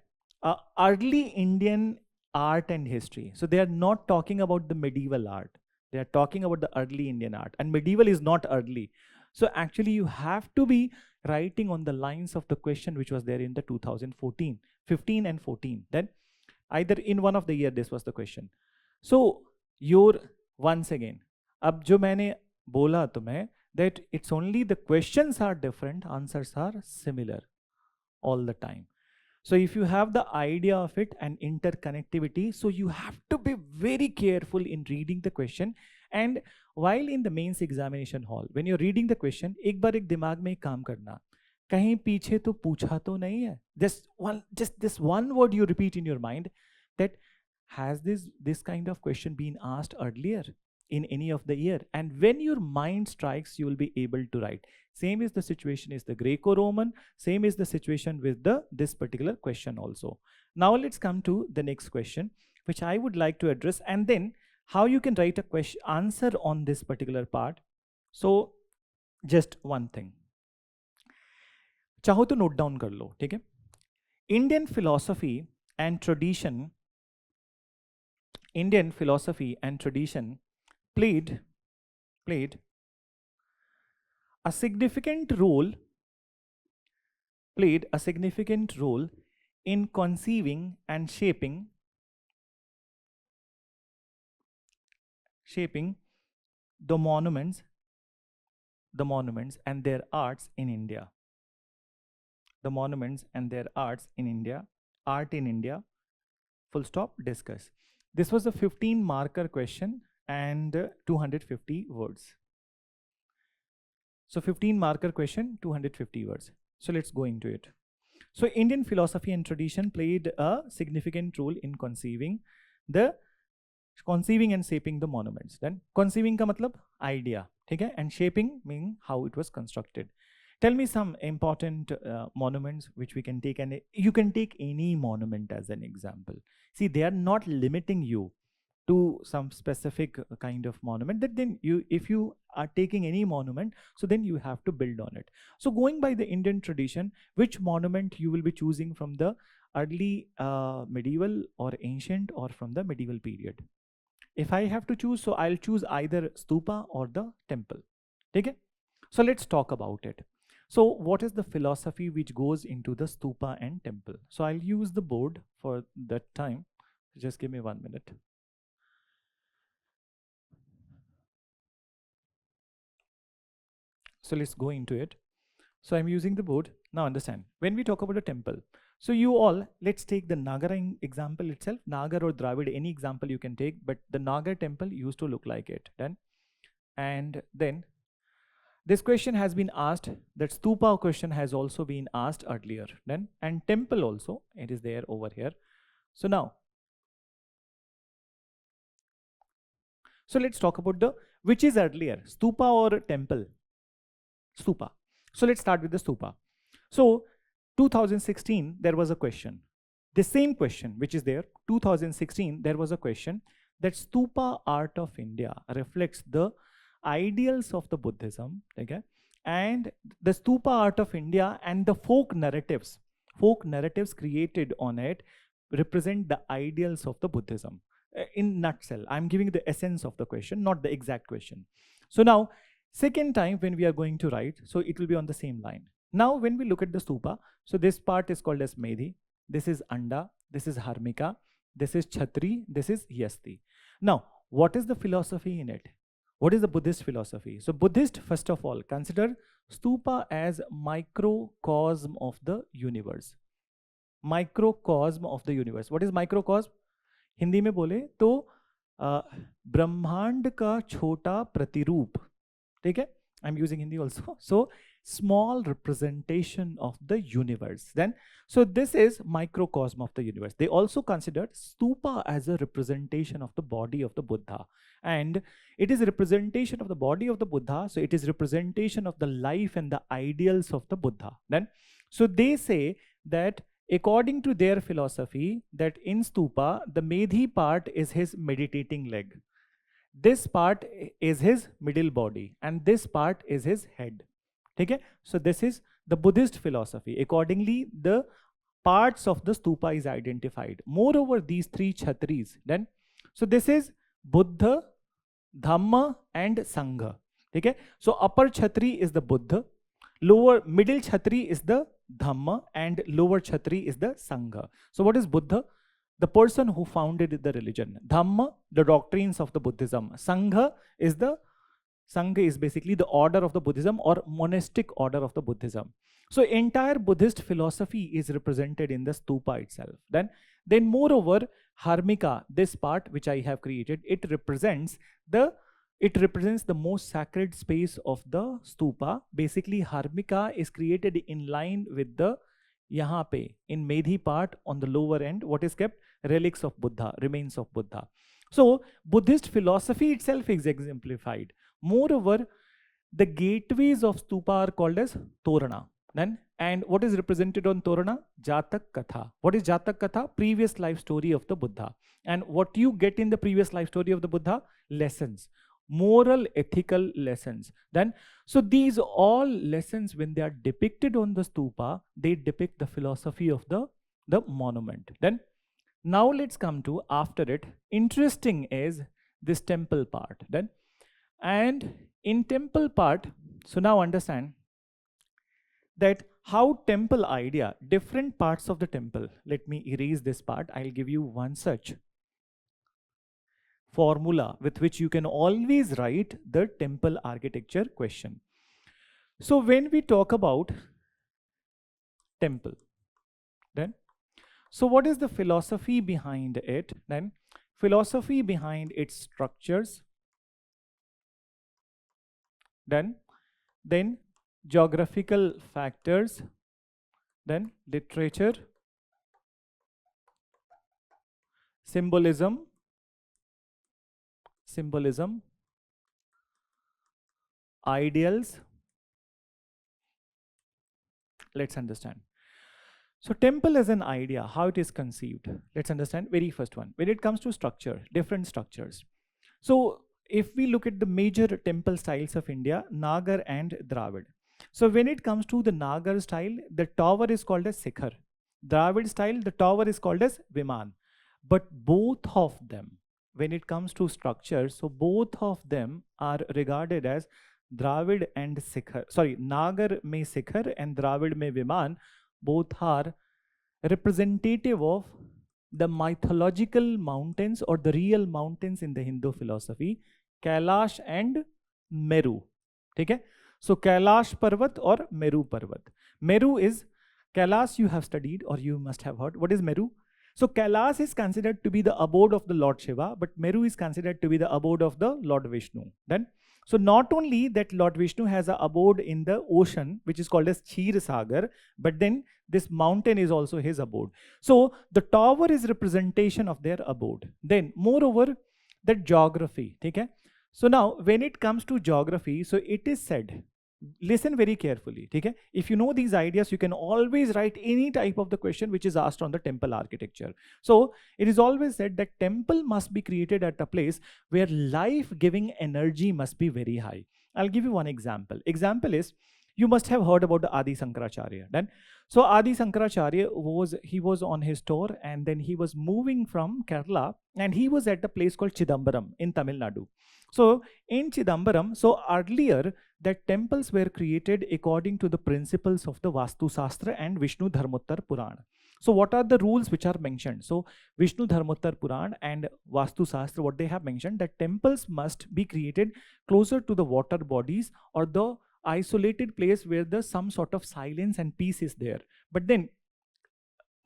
early Indian art and history. So they are not talking about the medieval art. They are talking about the early Indian art, and medieval is not early. So actually you have to be writing on the lines of the question which was there in the 2014, 15 and 14. Then either in one of the year this was the question. So your once again, अब जो मैंने बोला तुम्हें that it's only the questions are different, answers are similar all the time. So if you have the idea of it and interconnectivity, so you have to be very careful in reading the question. And while in the mains examination hall, when you're reading the question, एक बार एक दिमाग में एक काम करना, कहीं पीछे तो पूछा तो नहीं है. Just this one word you repeat in your mind, that has this kind of question been asked earlier in any of the year? And when your mind strikes, you will be able to write. Same is the situation is the Greco-Roman, same is the situation with this particular question also. Now let's come to the next question, which I would like to address, and then how you can write a question answer on this particular part. So just one thing, चाहो तो note down कर लो, ठीक है? Indian philosophy and tradition played a significant role in conceiving and shaping the monuments and their arts in India. The monuments and their arts in India, art in India, full stop, discuss. This was a 15 marker question and 250 words. So 15 marker question, 250 words. So let's go into it. So Indian philosophy and tradition played a significant role in conceiving and shaping the monuments. Then conceiving का मतलब idea, ठीक है? And shaping meaning how it was constructed. Tell me some important monuments which we can take, and you can take any monument as an example. See, they are not limiting you to some specific kind of monument, that then if you are taking any monument, so then you have to build on it. So going by the Indian tradition, which monument you will be choosing from the early medieval or ancient or from the medieval period? If I have to choose, so I'll choose either stupa or the temple. Okay? So let's talk about it. So what is the philosophy which goes into the stupa and temple? So I'll use the board for that time. Just give me 1 minute. So let's go into it. So I'm using the board. Now understand, when we talk about a temple, so you all, let's take the Nagara example itself, Nagar or Dravid, any example you can take, but the Nagar temple used to look like it. Then, and then this question has been asked, that stupa question has also been asked earlier. Then, and temple also, it is there over here. So now, so let's talk about the, which is earlier, stupa or temple? Stupa. So let's start with the stupa. So 2016, there was a question. The same question, which is there, 2016, there was a question that stupa art of India reflects the ideals of the Buddhism, okay? And the stupa art of India and the folk narratives created on it represent the ideals of the Buddhism. In nutshell, I'm giving the essence of the question, not the exact question. So now, second time when we are going to write, so it will be on the same line. Now, when we look at the stupa, so this part is called as Medhi, this is Anda, this is Harmika, this is Chhatri, this is Yasti. Now, what is the philosophy in it? What is the Buddhist philosophy? So Buddhist, first of all, consider stupa as microcosm of the universe. Microcosm of the universe. What is microcosm? Hindi में बोले तो ब्रह्मांड का छोटा प्रतिरूप, ठीक है? I'm using Hindi also. So small representation of the universe. Then, so this is microcosm of the universe. They also considered stupa as a representation of the body of the Buddha. And it is a representation of the body of the Buddha. So it is representation of the life and the ideals of the Buddha. Then, so they say that according to their philosophy, that in stupa, the Medhi part is his meditating leg. This part is his middle body and this part is his head. Okay? So this is the Buddhist philosophy. Accordingly, the parts of the stupa is identified. Moreover, these three Chhatris, then, so this is Buddha, Dhamma and Sangha. Okay? So upper Chhatri is the Buddha, middle Chhatri is the Dhamma and lower Chhatri is the Sangha. So what is Buddha? The person who founded the religion. Dhamma, the doctrines of the Buddhism. Sangha is basically the order of the Buddhism or monastic order of the Buddhism. So entire Buddhist philosophy is represented in the stupa itself. Then moreover, Harmika, this part which I have created, it represents the most sacred space of the stupa. Basically, Harmika is created in line with the yahan pe, in Medhi part on the lower end, what is kept? Relics of Buddha, remains of Buddha. So Buddhist philosophy itself is exemplified. Moreover, the gateways of stupa are called as Torana. Then, and what is represented on Torana? Jatak Katha. What is Jatak Katha? Previous life story of the Buddha. And what you get in the previous life story of the Buddha? Lessons. Moral, ethical lessons. Then, so these all lessons, when they are depicted on the stupa, they depict the philosophy of the monument. Then, now let's come to after it. Interesting is this temple part. Then, and in temple part, so now understand that how temple idea, different parts of the temple. Let me erase this part. I'll give you one such formula with which you can always write the temple architecture question. So when we talk about temple, then, so what is the philosophy behind it? Then philosophy behind its structures, then geographical factors, then literature, symbolism, ideals. Let's understand. So temple as an idea, how it is conceived. Let's understand very first one. When it comes to structure, different structures. So if we look at the major temple styles of India, Nagar and Dravid. So when it comes to the Nagar style, the tower is called as Sikhar. Dravid style, the tower is called as Viman. But both of them, when it comes to structure, so both of them are regarded as Dravid and Sikhar. Sorry, Nagar mein Sikhar and Dravid mein Viman, both are representative of the mythological mountains or the real mountains in the Hindu philosophy, Kailash and Meru. Okay? So Kailash Parvat or Meru Parvat. Meru is, Kailash you have studied or you must have heard. What is Meru? So Kailash is considered to be the abode of the Lord Shiva, but Meru is considered to be the abode of the Lord Vishnu. Then, so not only that Lord Vishnu has an abode in the ocean, which is called as Kshir Sagar, but then this mountain is also his abode. So the tower is representation of their abode. Then moreover, the geography. Okay? So now when it comes to geography, so it is said, listen very carefully. Okay? If you know these ideas, you can always write any type of the question which is asked on the temple architecture. So it is always said that temple must be created at a place where life-giving energy must be very high. I'll give you one example. Example is, you must have heard about the Adi Sankaracharya. Then, so Adi Sankaracharya was on his tour, and then he was moving from Kerala, and he was at a place called Chidambaram in Tamil Nadu. So in Chidambaram, so earlier that temples were created according to the principles of the Vastu Shastra and Vishnu Dharmottar Purana. So what are the rules which are mentioned? So Vishnu Dharmottar Purana and Vastu Shastra, what they have mentioned, that temples must be created closer to the water bodies or the isolated place where the some sort of silence and peace is there. But then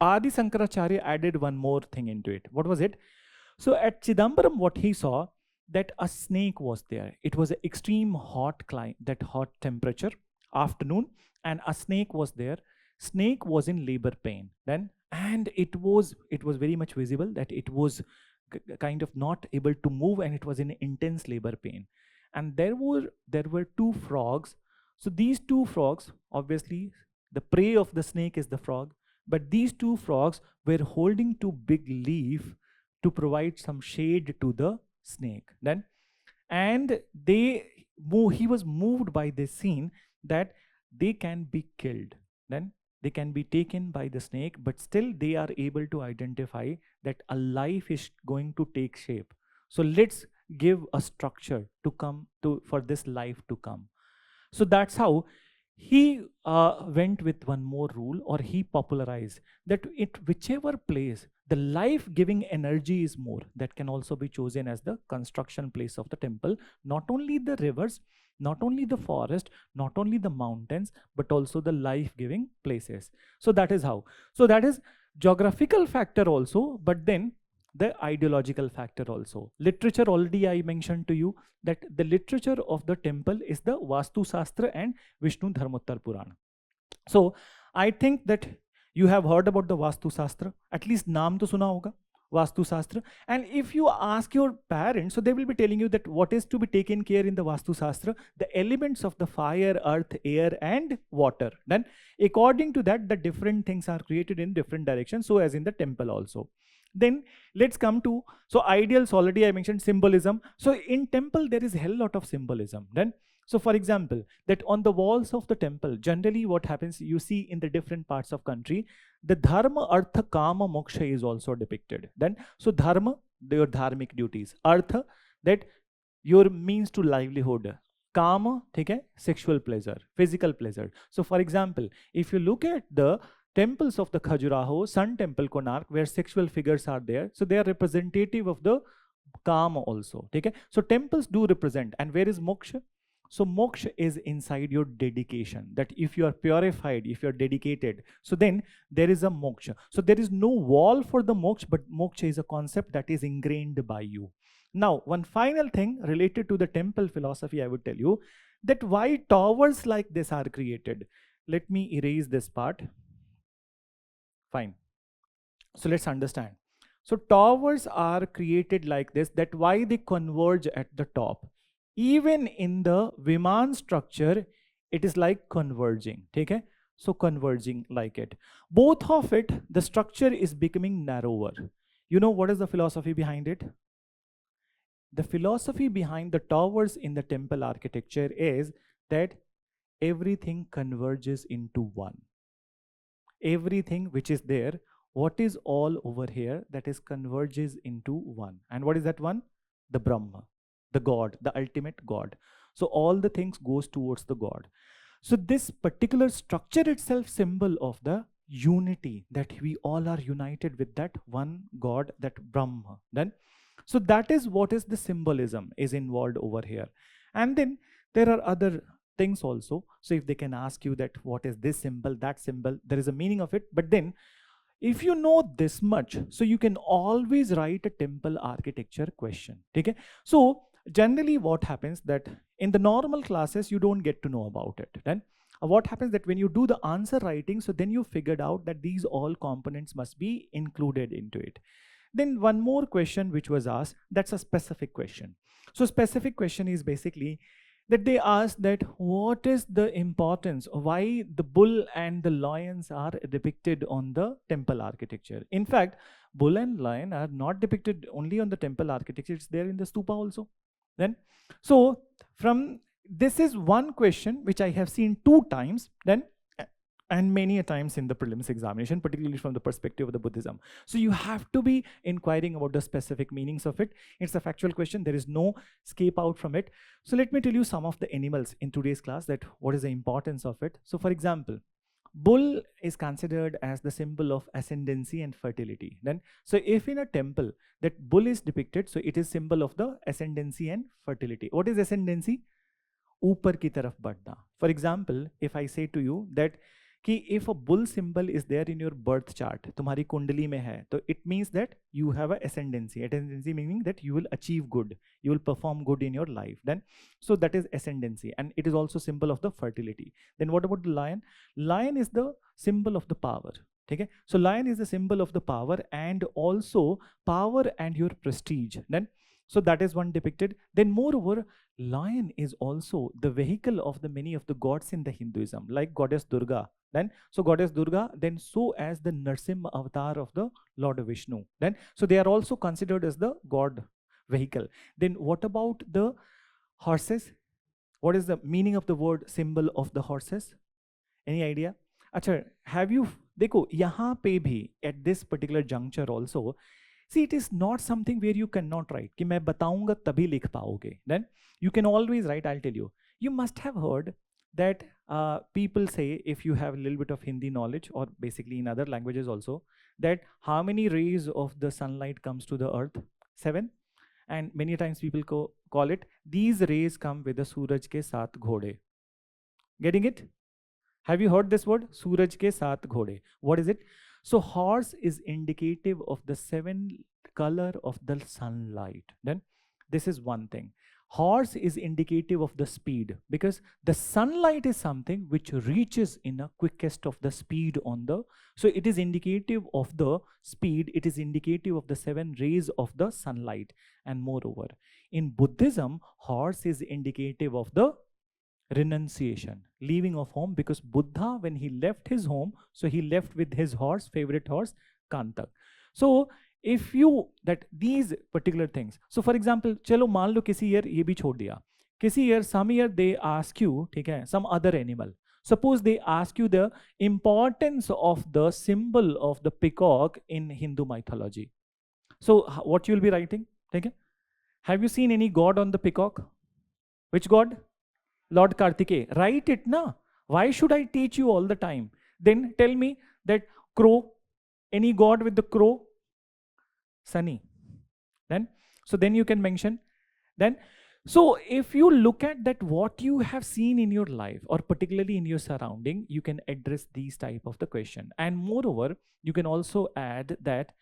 Adi Sankaracharya added one more thing into it. What was it? So at Chidambaram, what he saw, that a snake was there. It was an extreme hot climate, that hot temperature, afternoon, and a snake was there. Snake was in labor pain then, and it was very much visible that it was kind of not able to move, and it was in intense labor pain. And there were two frogs. So these two frogs, obviously the prey of the snake is the frog, but these two frogs were holding two big leaf to provide some shade to the snake. Then, and he was moved by this scene that they can be killed. Then they can be taken by the snake, but still they are able to identify that a life is going to take shape. So let's give a structure to come to for this life to come. So that's how he went with one more rule, or he popularized that whichever place the life-giving energy is more, that can also be chosen as the construction place of the temple. Not only the rivers, not only the forest, not only the mountains, but also the life-giving places. So that is how. So that is geographical factor also, but then the ideological factor also. Literature, already I mentioned to you that the literature of the temple is the Vastu Shastra and Vishnu Dharmottar Purana. So I think that you have heard about the Vastu Shastra, at least naam to suna hoga, Vastu Shastra. And if you ask your parents, so they will be telling you that what is to be taken care in the Vastu Shastra, the elements of the fire, earth, air and water. Then according to that, the different things are created in different directions, so as in the temple also. Then let's come to, so ideals, already I mentioned symbolism. So in temple there is a hell lot of symbolism. Then, so for example, that on the walls of the temple, generally what happens, you see in the different parts of country, the dharma, artha, kama, moksha is also depicted. Then, so dharma, your dharmic duties. Artha, that your means to livelihood. Kama, okay, sexual pleasure, physical pleasure. So for example, if you look at the temples of the Khajuraho, Sun Temple, Konark, where sexual figures are there, so they are representative of the Kama also. Okay? So temples do represent. And where is moksha? So moksha is inside your dedication, that if you are purified, if you are dedicated, so then there is a moksha. So there is no wall for the moksha, but moksha is a concept that is ingrained by you. Now, one final thing related to the temple philosophy, I would tell you that why towers like this are created. Let me erase this part. Fine. So let's understand. So towers are created like this, that why they converge at the top. Even in the Viman structure, it is like converging. Okay? So converging like it. Both of it, the structure is becoming narrower. You know what is the philosophy behind it? The philosophy behind the towers in the temple architecture is that everything converges into one. Everything which is there, what is all over here, that is converges into one. And what is that one? The Brahma, the God, the ultimate God. So all the things goes towards the God. So this particular structure itself symbol of the unity, that we all are united with that one God, that Brahma. Then, so that is what is the symbolism is involved over here. And then there are other things also. So if they can ask you that what is this symbol, that symbol, there is a meaning of it. But then if you know this much, so you can always write a temple architecture question. Okay? So generally what happens that in the normal classes, you don't get to know about it. Then what happens that when you do the answer writing, so then you figured out that these all components must be included into it. Then one more question which was asked, that's a specific question. So specific question is basically that they ask that what is the importance, why the bull and the lions are depicted on the temple architecture. In fact, bull and lion are not depicted only on the temple architecture, it's there in the stupa also. Then, so from this is one question which I have seen 2 times, then and many a times in the prelims examination, particularly from the perspective of the Buddhism. So you have to be inquiring about the specific meanings of it. It's a factual question. There is no escape out from it. So let me tell you some of the animals in today's class, that what is the importance of it. So for example, bull is considered as the symbol of ascendancy and fertility. Then, so if in a temple that bull is depicted, so it is symbol of the ascendancy and fertility. What is ascendancy? ऊपर की तरफ बढ़ना. For example, if I say to you that कि if a bull symbol is there in your birth chart, तुम्हारी कुंडली में है, तो it means that you have a ascendancy. Ascendancy meaning that you will achieve good, you will perform good in your life. Then, so that is ascendancy, and it is also symbol of the fertility. Then what about the lion? Lion is the symbol of the power. Okay, so lion is the symbol of the power and also power and your prestige. Then, so that is one depicted. Then moreover, lion is also the vehicle of the many of the gods in the Hinduism, like goddess Durga. Then, so goddess Durga, then so as the Narsimha avatar of the Lord Vishnu. Then, so they are also considered as the god vehicle. Then what about the horses? What is the meaning of the word symbol of the horses? Any idea? Achha, have you, देखो यहाँ पे भी at this particular juncture also, see, it is not something where you cannot write कि मैं बताऊंगा तभी लिख पाओगे. Then you can always write. I'll tell you. You must have heard that people say, if you have a little bit of Hindi knowledge, or basically in other languages also, that how many rays of the sunlight comes to the earth? 7. And many times people call it, these rays come with the Suraj ke saath ghode. Getting it? Have you heard this word? Suraj ke saath ghode. What is it? So horse is indicative of the 7 color of the sunlight. Then this is one thing. Horse is indicative of the speed, because the sunlight is something which reaches in a quickest of the speed on the, so it is indicative of the speed, it is indicative of the 7 rays of the sunlight. And moreover, in Buddhism, horse is indicative of the renunciation, leaving of home, because Buddha, when he left his home, so he left with his horse, favorite horse, Kantak. So if you, that these particular things, so for example, चलो मान लो किसी year ये भी छोड़ दिया, किसी year, some year they ask you, ठीक है, some other animal. Suppose they ask you the importance of the symbol of the peacock in Hindu mythology. So what you will be writing? ठीक है? Have you seen any god on the peacock? Which god? Lord Kartikeya. Write it na. Why should I teach you all the time? Then tell me that crow, any god with the crow? Sunny. Then, so then you can mention. Then, so if you look at that, what you have seen in your life, or particularly in your surrounding, you can address these type of the question. And moreover, you can also add that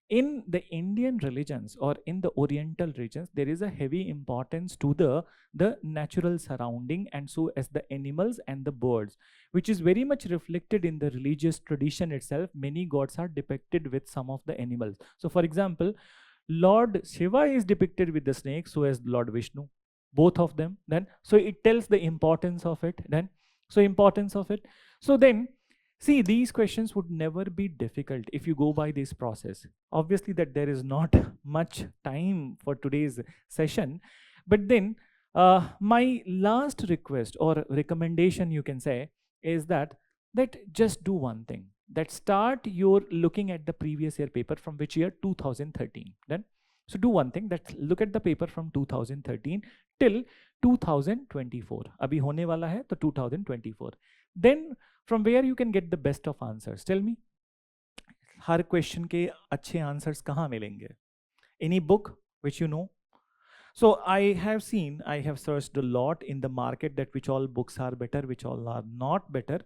in the Indian religions or in the Oriental regions, there is a heavy importance to the natural surrounding, and so as the animals and the birds, which is very much reflected in the religious tradition itself. Many gods are depicted with some of the animals. So for example, Lord Shiva is depicted with the snake, so as Lord Vishnu, both of them. Then, so it tells the importance of it. Then, so importance of it. So then, see, these questions would never be difficult if you go by this process. Obviously that there is not much time for today's session, but then my last request or recommendation, you can say, is that just do one thing, that start your looking at the previous year paper from which year? 2013. Then, so do one thing, that look at the paper from 2013 till 2024. Abhi hone wala hai to 2024. Then from where you can get the best of answers? Tell me. Her question के अच्छे answers कहाँ मिलेंगे? Any book which you know? So I have searched a lot in the market that which all books are better, which all are not better.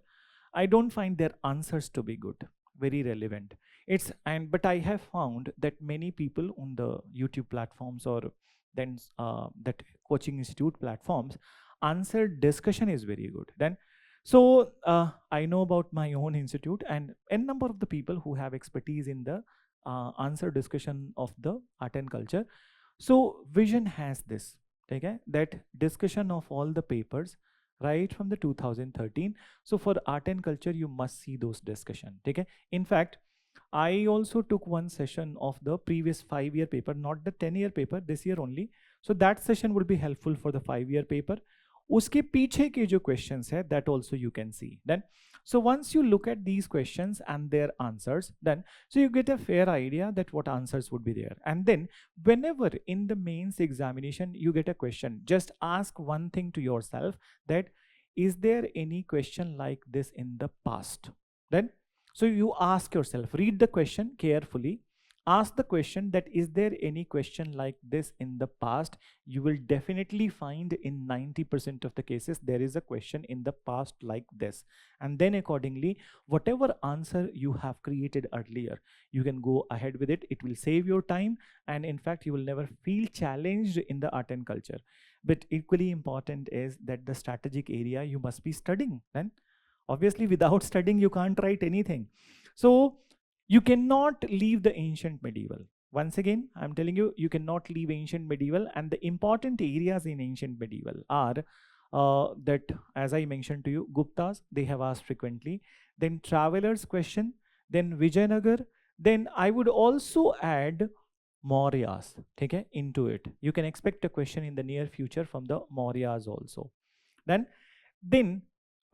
I don't find their answers to be good, very relevant. But I have found that many people on the YouTube platforms or then that coaching institute platforms, answer discussion is very good. Then, so I know about my own institute and a number of the people who have expertise in the answer discussion of the art and culture. So Vision has this, okay, that discussion of all the papers right from the 2013. So for art and culture, you must see those discussion. Okay. In fact, I also took one session of the previous 5-year paper, not the 10-year paper, this year only. So that session would be helpful for the 5-year paper. उसके पीछे के जो questions है, that also you can see. Then, so once you look at these questions and their answers, then so you get a fair idea that what answers would be there. And then whenever in the mains examination you get a question, just ask one thing to yourself, that is there any question like this in the past? Then, so you ask yourself, read the question carefully, ask the question that is there any question like this in the past. You will definitely find in 90% of the cases there is a question in the past like this, and then accordingly whatever answer you have created earlier, you can go ahead with it. It will save your time, and in fact you will never feel challenged in the art and culture. But equally important is that the strategic area you must be studying. Then obviously without studying you can't write anything. So you cannot leave the ancient medieval. Once again, I'm telling you, you cannot leave ancient medieval, and the important areas in ancient medieval are that, as I mentioned to you, Guptas, they have asked frequently, then travelers question, then Vijayanagar, then I would also add Mauryas, okay, into it. You can expect a question in the near future from the Mauryas also. Then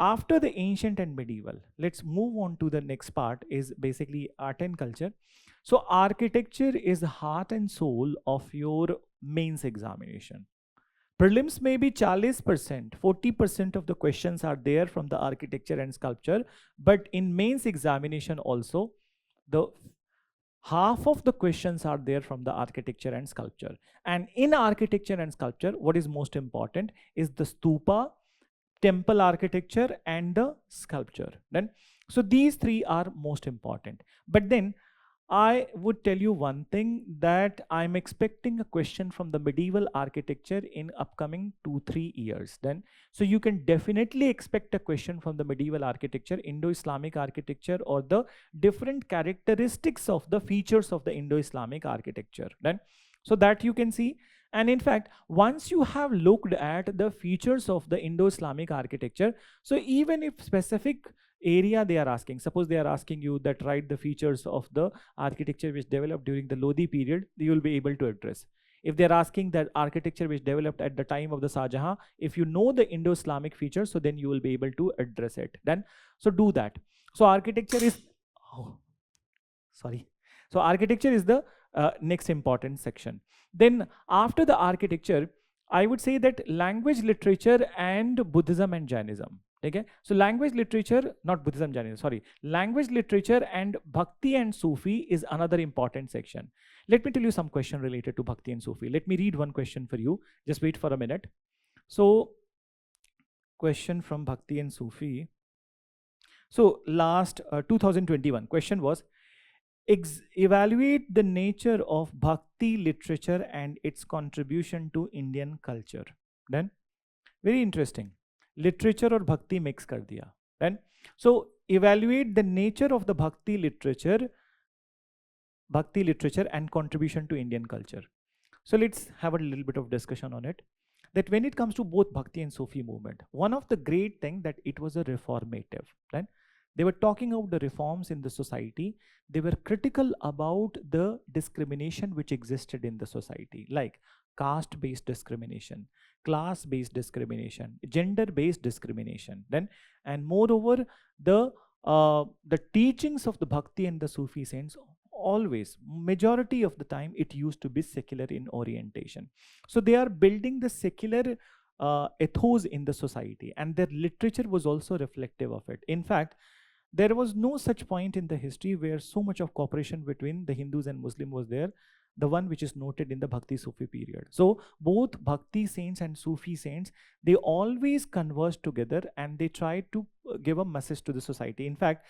after the ancient and medieval, let's move on to the next part, is basically art and culture. So architecture is the heart and soul of your mains examination. Prelims may be 40%, 40% of the questions are there from the architecture and sculpture, but in mains examination also, the half of the questions are there from the architecture and sculpture. And in architecture and sculpture, what is most important is the stupa, temple architecture, and the sculpture. Then, so these three are most important. But then I would tell you one thing, that I'm expecting a question from the medieval architecture in upcoming 2-3 years. Then, so you can definitely expect a question from the medieval architecture, Indo-Islamic architecture, or the different characteristics of the features of the Indo-Islamic architecture. Then, so that you can see. And in fact, once you have looked at the features of the Indo-Islamic architecture, so even if specific area they are asking, suppose they are asking you that write the features of the architecture which developed during the Lodi period, you will be able to address. If they are asking that architecture which developed at the time of the Shah Jahan, if you know the Indo-Islamic features, so then you will be able to address it. Then, so do that. So architecture is, so architecture is the next important section. Then after the architecture, I would say that language, literature, and Buddhism and Jainism. Okay, so language, literature, not Buddhism, Jainism, sorry. Language, literature, and Bhakti and Sufi is another important section. Let me tell you some question related to Bhakti and Sufi. Let me read one question for you. Just wait for a minute. So, question from Bhakti and Sufi. So last 2021 question was, evaluate the nature of Bhakti literature and its contribution to Indian culture. Then, very interesting. Literature or Bhakti mix kar diya. Then, so evaluate the nature of the Bhakti literature and contribution to Indian culture. So let's have a little bit of discussion on it. That when it comes to both Bhakti and Sufi movement, one of the great thing that it was a reformative. Right? They were talking about the reforms in the society. They were critical about the discrimination which existed in the society, like caste-based discrimination, class-based discrimination, gender-based discrimination. Then, and moreover, the teachings of the Bhakti and the Sufi saints, always, majority of the time, it used to be secular in orientation. So they are building the secular ethos in the society, and their literature was also reflective of it. In fact, there was no such point in the history where so much of cooperation between the Hindus and Muslim was there, the one which is noted in the Bhakti Sufi period. So both Bhakti saints and Sufi saints, they always converged together and they tried to give a message to the society. In fact,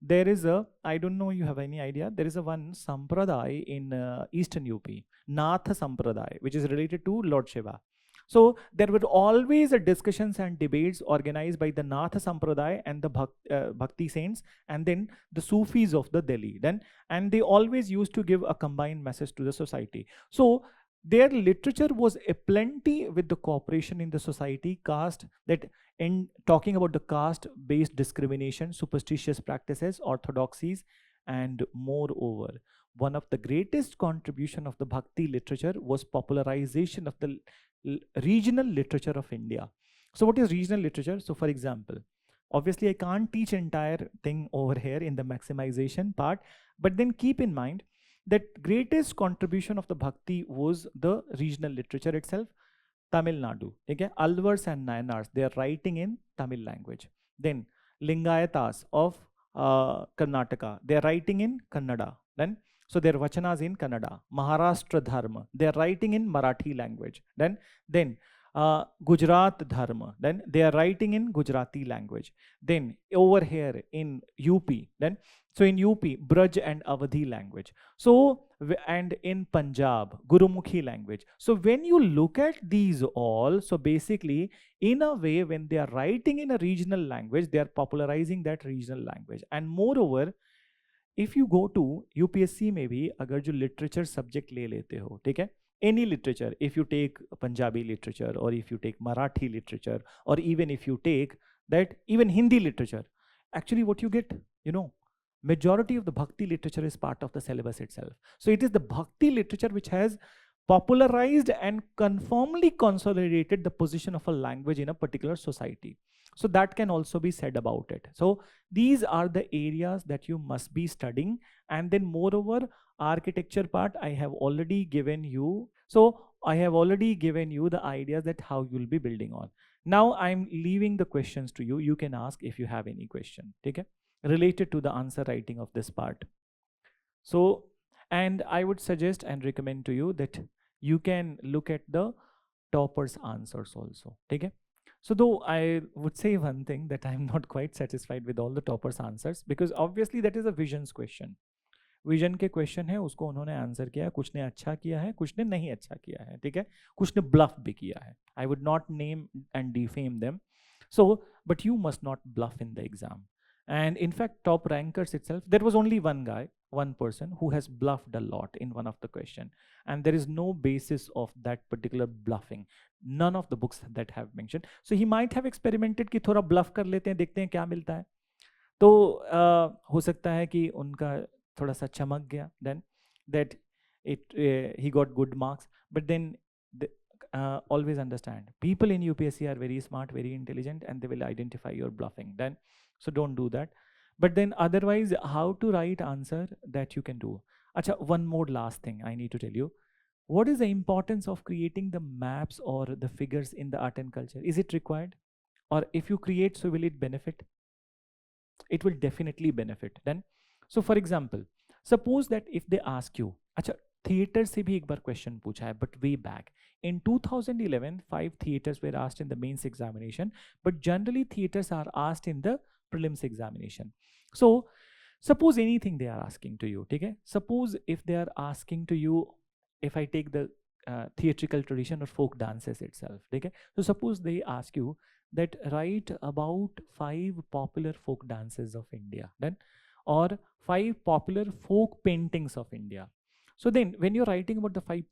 there is a, I don't know you have any idea, there is a one sampradaya in eastern UP, Nath Sampradaya, which is related to Lord Shiva. So there were always discussions and debates organized by the Nath Sampradaya and the Bhakti saints, and then the Sufis of the Delhi. Then, and they always used to give a combined message to the society. So their literature was a plenty with the cooperation in the society, caste, that in talking about the caste-based discrimination, superstitious practices, orthodoxies, and moreover, one of the greatest contribution of the Bhakti literature was popularization of the regional literature of India. So what is regional literature? So for example, obviously I can't teach entire thing over here in the maximization part, but then keep in mind that greatest contribution of the Bhakti was the regional literature itself. Tamil Nadu, okay, Alvars and Nayanars, they are writing in Tamil language. Then Lingayatas of Karnataka, they are writing in Kannada. Then so their vachanas in Kannada. Maharashtra Dharma, they are writing in Marathi language. Then Gujarat Dharma, then they are writing in Gujarati language. Then over here in UP, then so in UP, Braj and Awadhi language. So and in Punjab, Gurumukhi language. So when you look at these all, so basically in a way when they are writing in a regional language, they are popularizing that regional language. And moreover, if you go to UPSC में भी अगर जो literature subject ले लेते हो, ठीक है, any literature, if you take Punjabi literature or if you take Marathi literature or even if you take that even Hindi literature, actually what you get, you know, majority of the Bhakti literature is part of the syllabus itself. So it is the Bhakti literature which has popularized and conformly consolidated the position of a language in a particular society. So that can also be said about it. So these are the areas that you must be studying. And then moreover, architecture part, I have already given you. So I have already given you the ideas that how you'll be building on. Now I'm leaving the questions to you. You can ask if you have any question, okay, related to the answer writing of this part. So, and I would suggest and recommend to you that you can look at the toppers answers also, okay. So though I would say one thing that I'm not quite satisfied with all the toppers answers, because obviously that is a visions question. Vision के question है, उसको उन्होंने answer किया है, कुछ ने अच्छा किया है, कुछ ने नहीं अच्छा किया है, ठीक है, कुछ ने ब्लफ भी किया है. I would not name and defame them. So, but you must not bluff in the exam. And in fact, top rankers itself, there was only one guy, one person who has bluffed a lot in one of the question. And there is no basis of that particular bluffing. None of the books that have mentioned. So he might have experimented कि थोड़ा bluff कर लेते हैं, देखते हैं क्या मिलता है. तो हो सकता है कि उनका थोड़ा सा चमक गया, then that it he got good marks. But then always understand, people in UPSC are very smart, very intelligent, and they will identify your bluffing. Then so don't do that. But then otherwise, how to write answer that you can do. Acha, one more last thing I need to tell you. What is the importance of creating the maps or the figures in the art and culture? Is it required? Or if you create, so will it benefit? It will definitely benefit. Then so for example, suppose that if they ask you, अच्छा theater से भी एक बार question पूछा है, but way back in 2011, 5 theaters were asked in the mains examination, but generally theaters are asked in the prelims examination. So suppose anything they are asking to you, ठीक है? Suppose if they are asking to you, if I take the theatrical tradition or folk dances itself, ठीक है? So suppose they ask you that write about 5 popular folk dances of India, then or 5 popular folk paintings of India. So then when you're writing about the 5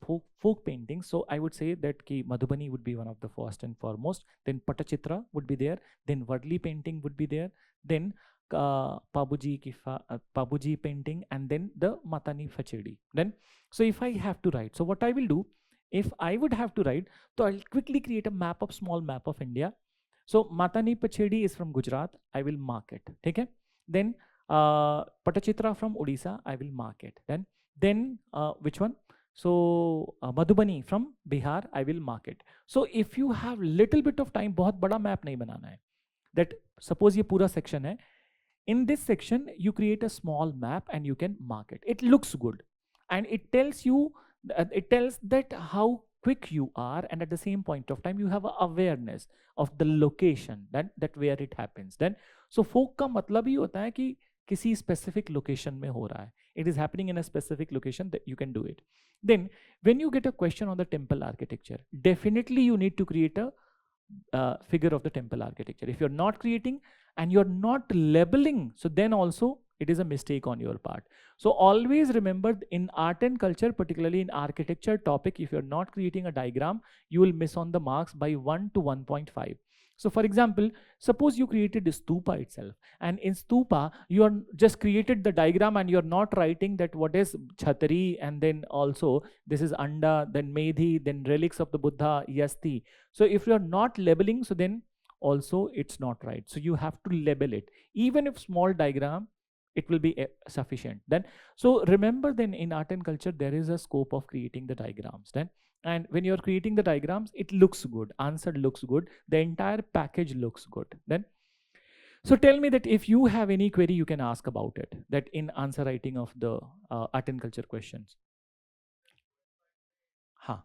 folk paintings, so I would say that ki Madhubani would be one of the first and foremost, then Patachitra would be there, then Wadli painting would be there, then Pabuji painting, and then the Matani Fachedi. Then so if I have to write, so what I will do, if I would have to write, so I'll quickly create a map of small map of India. So Matani Pachedi is from Gujarat, I will mark it, okay? Then Patachitra from Odisha, I will mark it. Then which one? So Madhubani from Bihar, I will mark it. So if you have little bit of time, बहुत बड़ा map नहीं बनाना है. That suppose ये पूरा section है, In this section, you create a small map and you can mark it. It looks good, and it tells you, it tells that how quick you are, and at the same point of time, you have a awareness of the location that where it happens. Then, so folk का मतलब ही होता है कि किसी specific location में हो रहा है. It is happening in a specific location that you can do it. Then, when you get a question on the temple architecture, definitely you need to create a figure of the temple architecture. If you're not creating and you're not labeling, so then also it is a mistake on your part. So always remember, in art and culture, particularly in architecture topic, if you're not creating a diagram, you will miss on the marks by 1 to 1.5. So for example, suppose you created the stupa itself, and in stupa you are just created the diagram and you're not writing that what is chhatri, and then also this is anda, then medhi, then relics of the Buddha, yasti. So if you're not labeling, so then also it's not right. So you have to label it. Even if small diagram, it will be sufficient. Then, so remember, then in art and culture, there is a scope of creating the diagrams. Then, and when you're creating the diagrams, it looks good, answer looks good, the entire package looks good. Then, so tell me that if you have any query, you can ask about it, that in answer writing of the art and culture questions. Ha.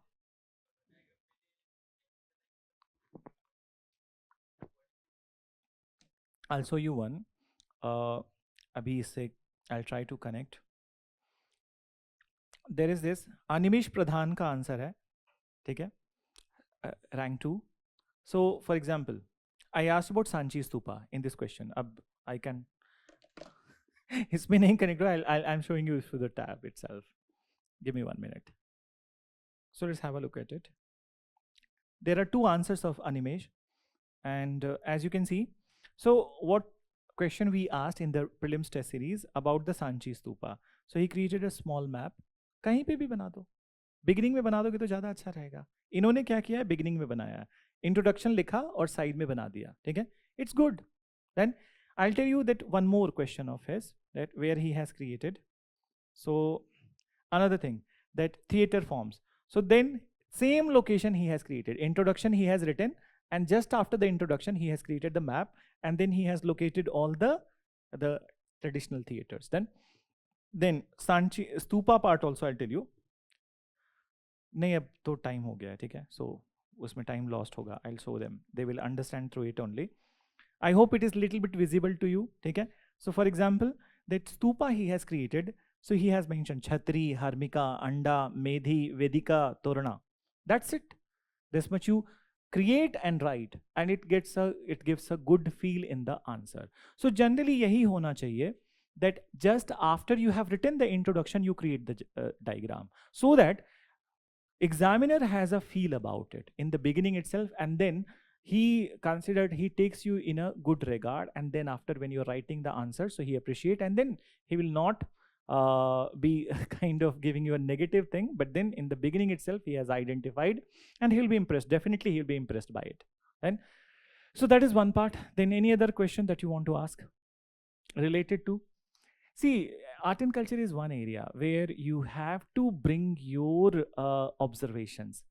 I'll show you one. Abhi se I'll try to connect. There is this Animesh Pradhan का answer है, ठीक है, rank 2. So for example, I asked about Sanchi Stupa in this question. अब I can इसमें नहीं connect हो, I'm showing you through the tab itself. Give me 1 minute. So let's have a look at it. There are two answers of Animesh, and as you can see, so what question we asked in the prelims test series about the Sanchi Stupa. So he created a small map. कहीं पे भी बना दो, beginning में बना दोगे तो ज़्यादा अच्छा रहेगा. इन्होंने क्या किया है, बिगिनिंग में बनाया, इंट्रोडक्शन लिखा और साइड में बना दिया, ठीक है, it's good. Then I'll tell you that one more question of his, that where he has created. So another thing, that theater forms. So then same location he has created. Introduction he has written, and just after the introduction he has created the map, and then he has located all the traditional theaters. Then Sanchi Stupa part also I'll tell you. नहीं अब तो time हो गया है, ठीक है, सो उसमें time lost होगा. I'll show them, they will understand through it only. I hope it is little bit visible to you, ठीक है. So for example, that stupa he has created, so he has mentioned Chhatri, Harmika, Anda, Medhi, Vedika, Torana. That's it. This much you create and write, and it gives a good feel in the answer. So generally यही होना चाहिए, that just after you have written the introduction, you create the diagram, so that examiner has a feel about it in the beginning itself, and then he takes you in a good regard, and then after when you're writing the answer, so he appreciate, and then he will not be kind of giving you a negative thing, but then in the beginning itself he has identified, and he'll be impressed. Definitely he'll be impressed by it. And so that is one part. Then any other question that you want to ask related to? See, art and culture is one area where you have to bring your observations.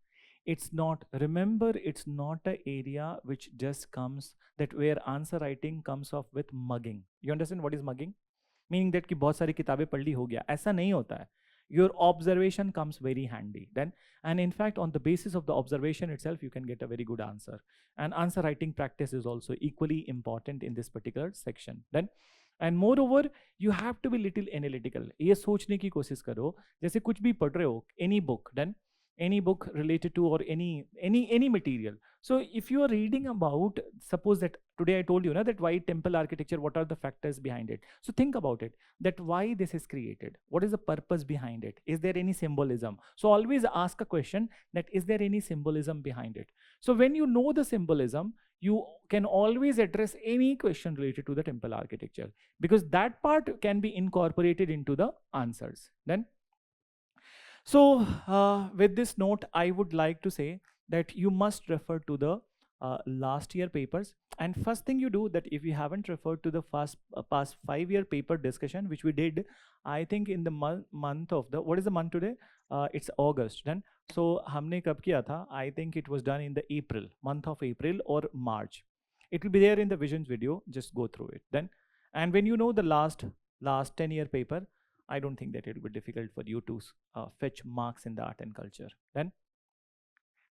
It's not, remember, it's not an area which just comes, that where answer writing comes off with mugging. You understand what is mugging? Meaning that कि बहुत सारी किताबें पढ़ ली हो गया, ऐसा नहीं होता है. Your observation comes very handy then, and in fact on the basis of the observation itself you can get a very good answer. And answer writing practice is also equally important in this particular section. Then, and moreover, you have to be little analytical. ये सोचने की कोशिश करो, जैसे कुछ भी पढ़ रहे हो, any book, then any book related to, or any material. So if you are reading about, suppose that today I told you that why temple architecture, what are the factors behind it. So think about it, that why this is created, what is the purpose behind it, is there any symbolism. So always ask a question, that is there any symbolism behind it. So when you know the symbolism, you can always address any question related to the temple architecture, because that part can be incorporated into the answers. Then, so with this note, I would like to say that you must refer to the last year papers. And first thing you do, that if you haven't referred to the past 5-year paper discussion, which we did, I think in the month of the, what is the month today? It's August. Then, so हमने कब किया था? I think it was done in the month of April or March. It will be there in the visions video. Just go through it. Then, And when you know the last 10-year paper, I don't think that it will be difficult for you to fetch marks in the art and culture. Then,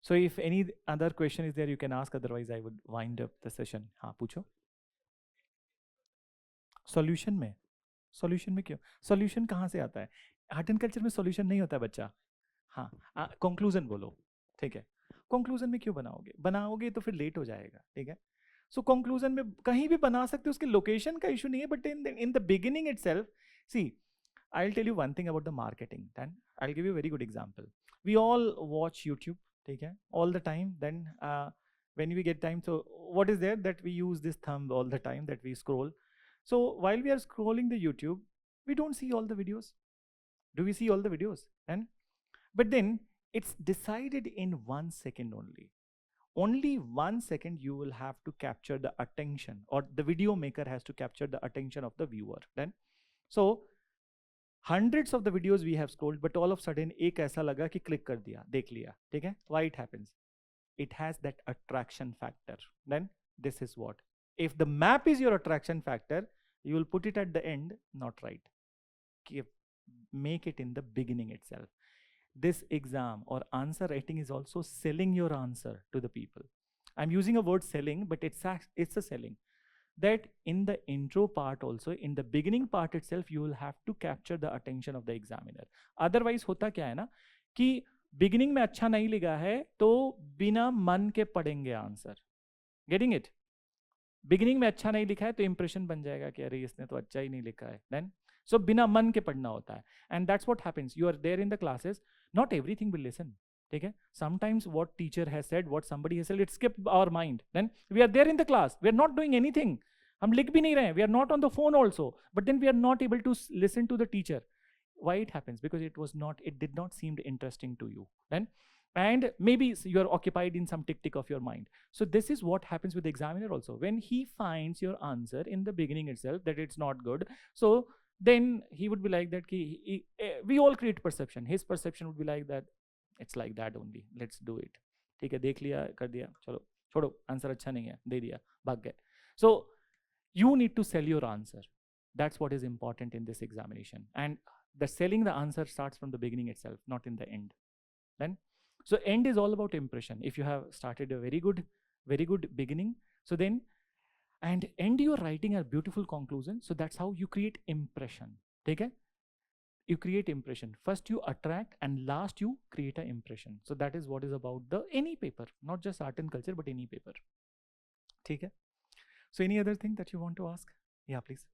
so if any other question is there, you can ask. Otherwise, I would wind up the session. हाँ पूछो. Solution में. Solution में क्यों? Solution कहाँ से आता है? Art and culture में solution नहीं होता है बच्चा. हाँ, कंक्लूजन बोलो. ठीक है. कंक्लूजन में क्यों बनाओगे तो फिर लेट हो जाएगा. ठीक है. सो कंक्लूजन में कहीं भी बना सकते हो, उसके लोकेशन का इशू नहीं है, but in the beginning itself, see, I'll tell you one thing about the marketing. Then I'll give you a very good example. We all watch YouTube, okay, all the time. Then when we get time, so what is there that we use this thumb all the time that we scroll. So while we are scrolling the YouTube, we don't see all the videos. Do we see all the videos? And but then it's decided in 1 second only. Only 1 second you will have to capture the attention, or the video maker has to capture the attention of the viewer. Then, so hundreds of the videos we have scrolled, but all of a sudden एक ऐसा लगा कि click कर दिया, देख लिया, ठीक है? Why it happens? It has that attraction factor. Then this is what. If the map is your attraction factor, you will put it at the end, not right. Make it in the beginning itself. This exam or answer writing is also selling your answer to the people. I'm using a word selling, but it's a selling. That in the intro part also, in the beginning part itself, you will have to capture the attention of the examiner. Otherwise होता क्या है ना कि beginning में अच्छा नहीं लिखा है तो बिना मन के पढ़ेंगे आंसर. Getting it? Beginning में अच्छा नहीं लिखा है तो impression बन जाएगा कि अरे इसने तो अच्छा ही नहीं लिखा है. Then so बिना मन के पढ़ना होता है. And that's what happens. You are there in the classes. Not everything will listen. Okay? Sometimes what teacher has said, what somebody has said, it skipped our mind. Then we are there in the class. We are not doing anything. हम लिख भी नहीं रहे हैं. We are not on the phone also. But then we are not able to listen to the teacher. Why it happens? Because it did not seem interesting to you. Then, and maybe you are occupied in some tick of your mind. So this is what happens with the examiner also. When he finds your answer in the beginning itself that it's not good, so then he would be like that we all create perception. His perception would be like that, it's like that only, let's do it. ठीक है, देख लिया, कर दिया, चलो छोड़ो, answer अच्छा नहीं है, दे दिया, भाग गए. So you need to sell your answer. That's what is important in this examination. And the selling the answer starts from the beginning itself, not in the end. Then, so end is all about impression. If you have started a very good beginning, so then, and end your writing a beautiful conclusion. So that's how you create impression. Okay? You create impression. First you attract, and last you create an impression. So that is what is about the any paper, not just art and culture, but any paper. Okay? So any other thing that you want to ask? Yeah, please.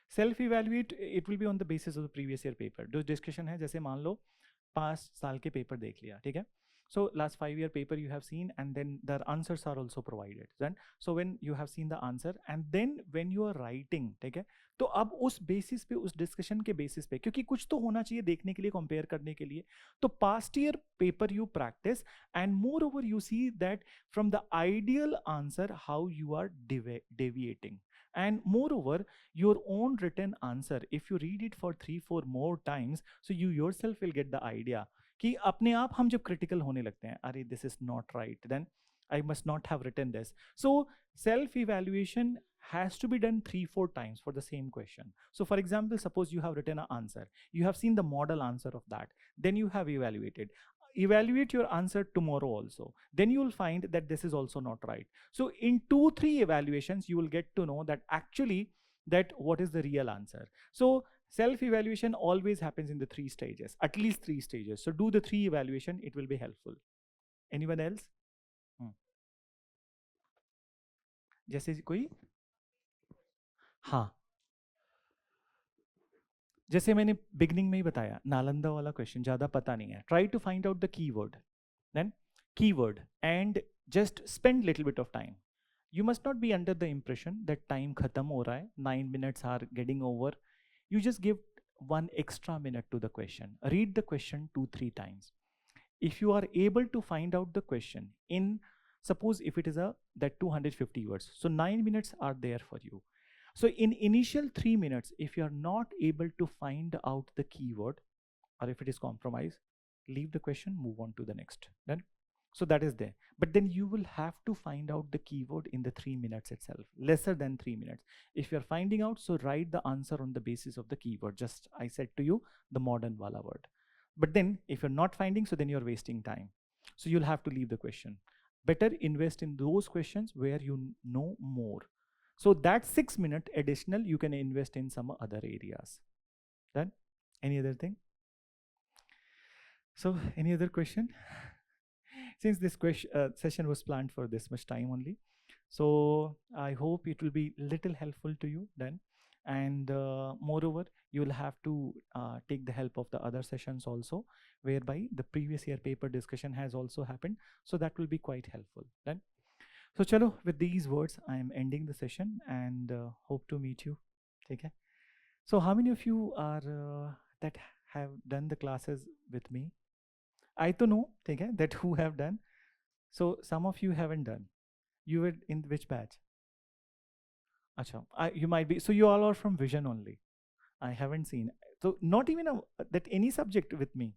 Self-evaluate, it will be on the basis of the previous year paper. जो discussion है, जैसे मान लो 5 साल के paper देख लिया, ठीक है? So last 5-year paper you have seen, and then the answers are also provided. Then so when you have seen the answer, and then when you are writing, ठीक है? तो अब उस basis पे, उस discussion के basis पे, क्योंकि कुछ तो होना चाहिए देखने के लिए, compare करने के लिए, तो past year paper you practice, and moreover you see that from the ideal answer how you are deviating. And moreover, your own written answer, if you read it for 3-4 more times, so you yourself will get the idea कि अपने आप हम जब critical होने लगते हैं, अरे this is not right, then I must not have written this. So self-evaluation has to be done 3-4 times for the same question. So for example, suppose you have written an answer, you have seen the model answer of that, then you have evaluated. Evaluate your answer tomorrow also. Then you will find that this is also not right. So in 2-3 evaluations, you will get to know that actually that what is the real answer. So self-evaluation always happens in the 3 stages, at least 3 stages. So do the 3 evaluation, it will be helpful. Anyone else? जैसे कोई? हाँ, जैसे मैंने beginning में ही बताया, नालंदा वाला question ज़्यादा पता नहीं है. Try to find out the keyword, then keyword, and just spend little bit of time. You must not be under the impression that time khatam ho raha hai, 9 minutes are getting over. You just give 1 extra minute to the question. Read the question 2-3 times. If you are able to find out the question in, suppose if it is that 250 words, so 9 minutes are there for you. So in initial 3 minutes, if you are not able to find out the keyword, or if it is compromised, leave the question, move on to the next. Then, so that is there. but then you will have to find out the keyword in the 3 minutes itself, lesser than 3 minutes. If you're finding out, so write the answer on the basis of the keyword. Just I said to you, the modern wala word. But then if you're not finding, so then you're wasting time. So you'll have to leave the question. Better invest in those questions where you know more. So that 6 minute additional, you can invest in some other areas. Done? Any other thing? So any other question? Since this session was planned for this much time only, so I hope it will be little helpful to you then. And moreover, you will have to take the help of the other sessions also, whereby the previous year paper discussion has also happened. So that will be quite helpful then. So chalo, with these words, I am ending the session and hope to meet you. Take care. So how many of you are that have done the classes with me? I to know, take care, that who have done. So some of you haven't done. You were in which batch? Acha, you might be. So you all are from Vision only. I haven't seen. So not even that any subject with me.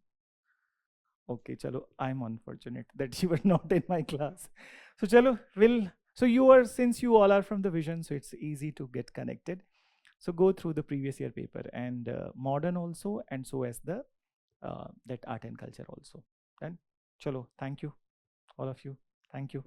Okay, chalo. I'm unfortunate that you were not in my class. So chalo, will. So you are, since you all are from the Vision, so it's easy to get connected. So go through the previous year paper and modern also, and so as the that art and culture also. Then chalo. Thank you, all of you. Thank you.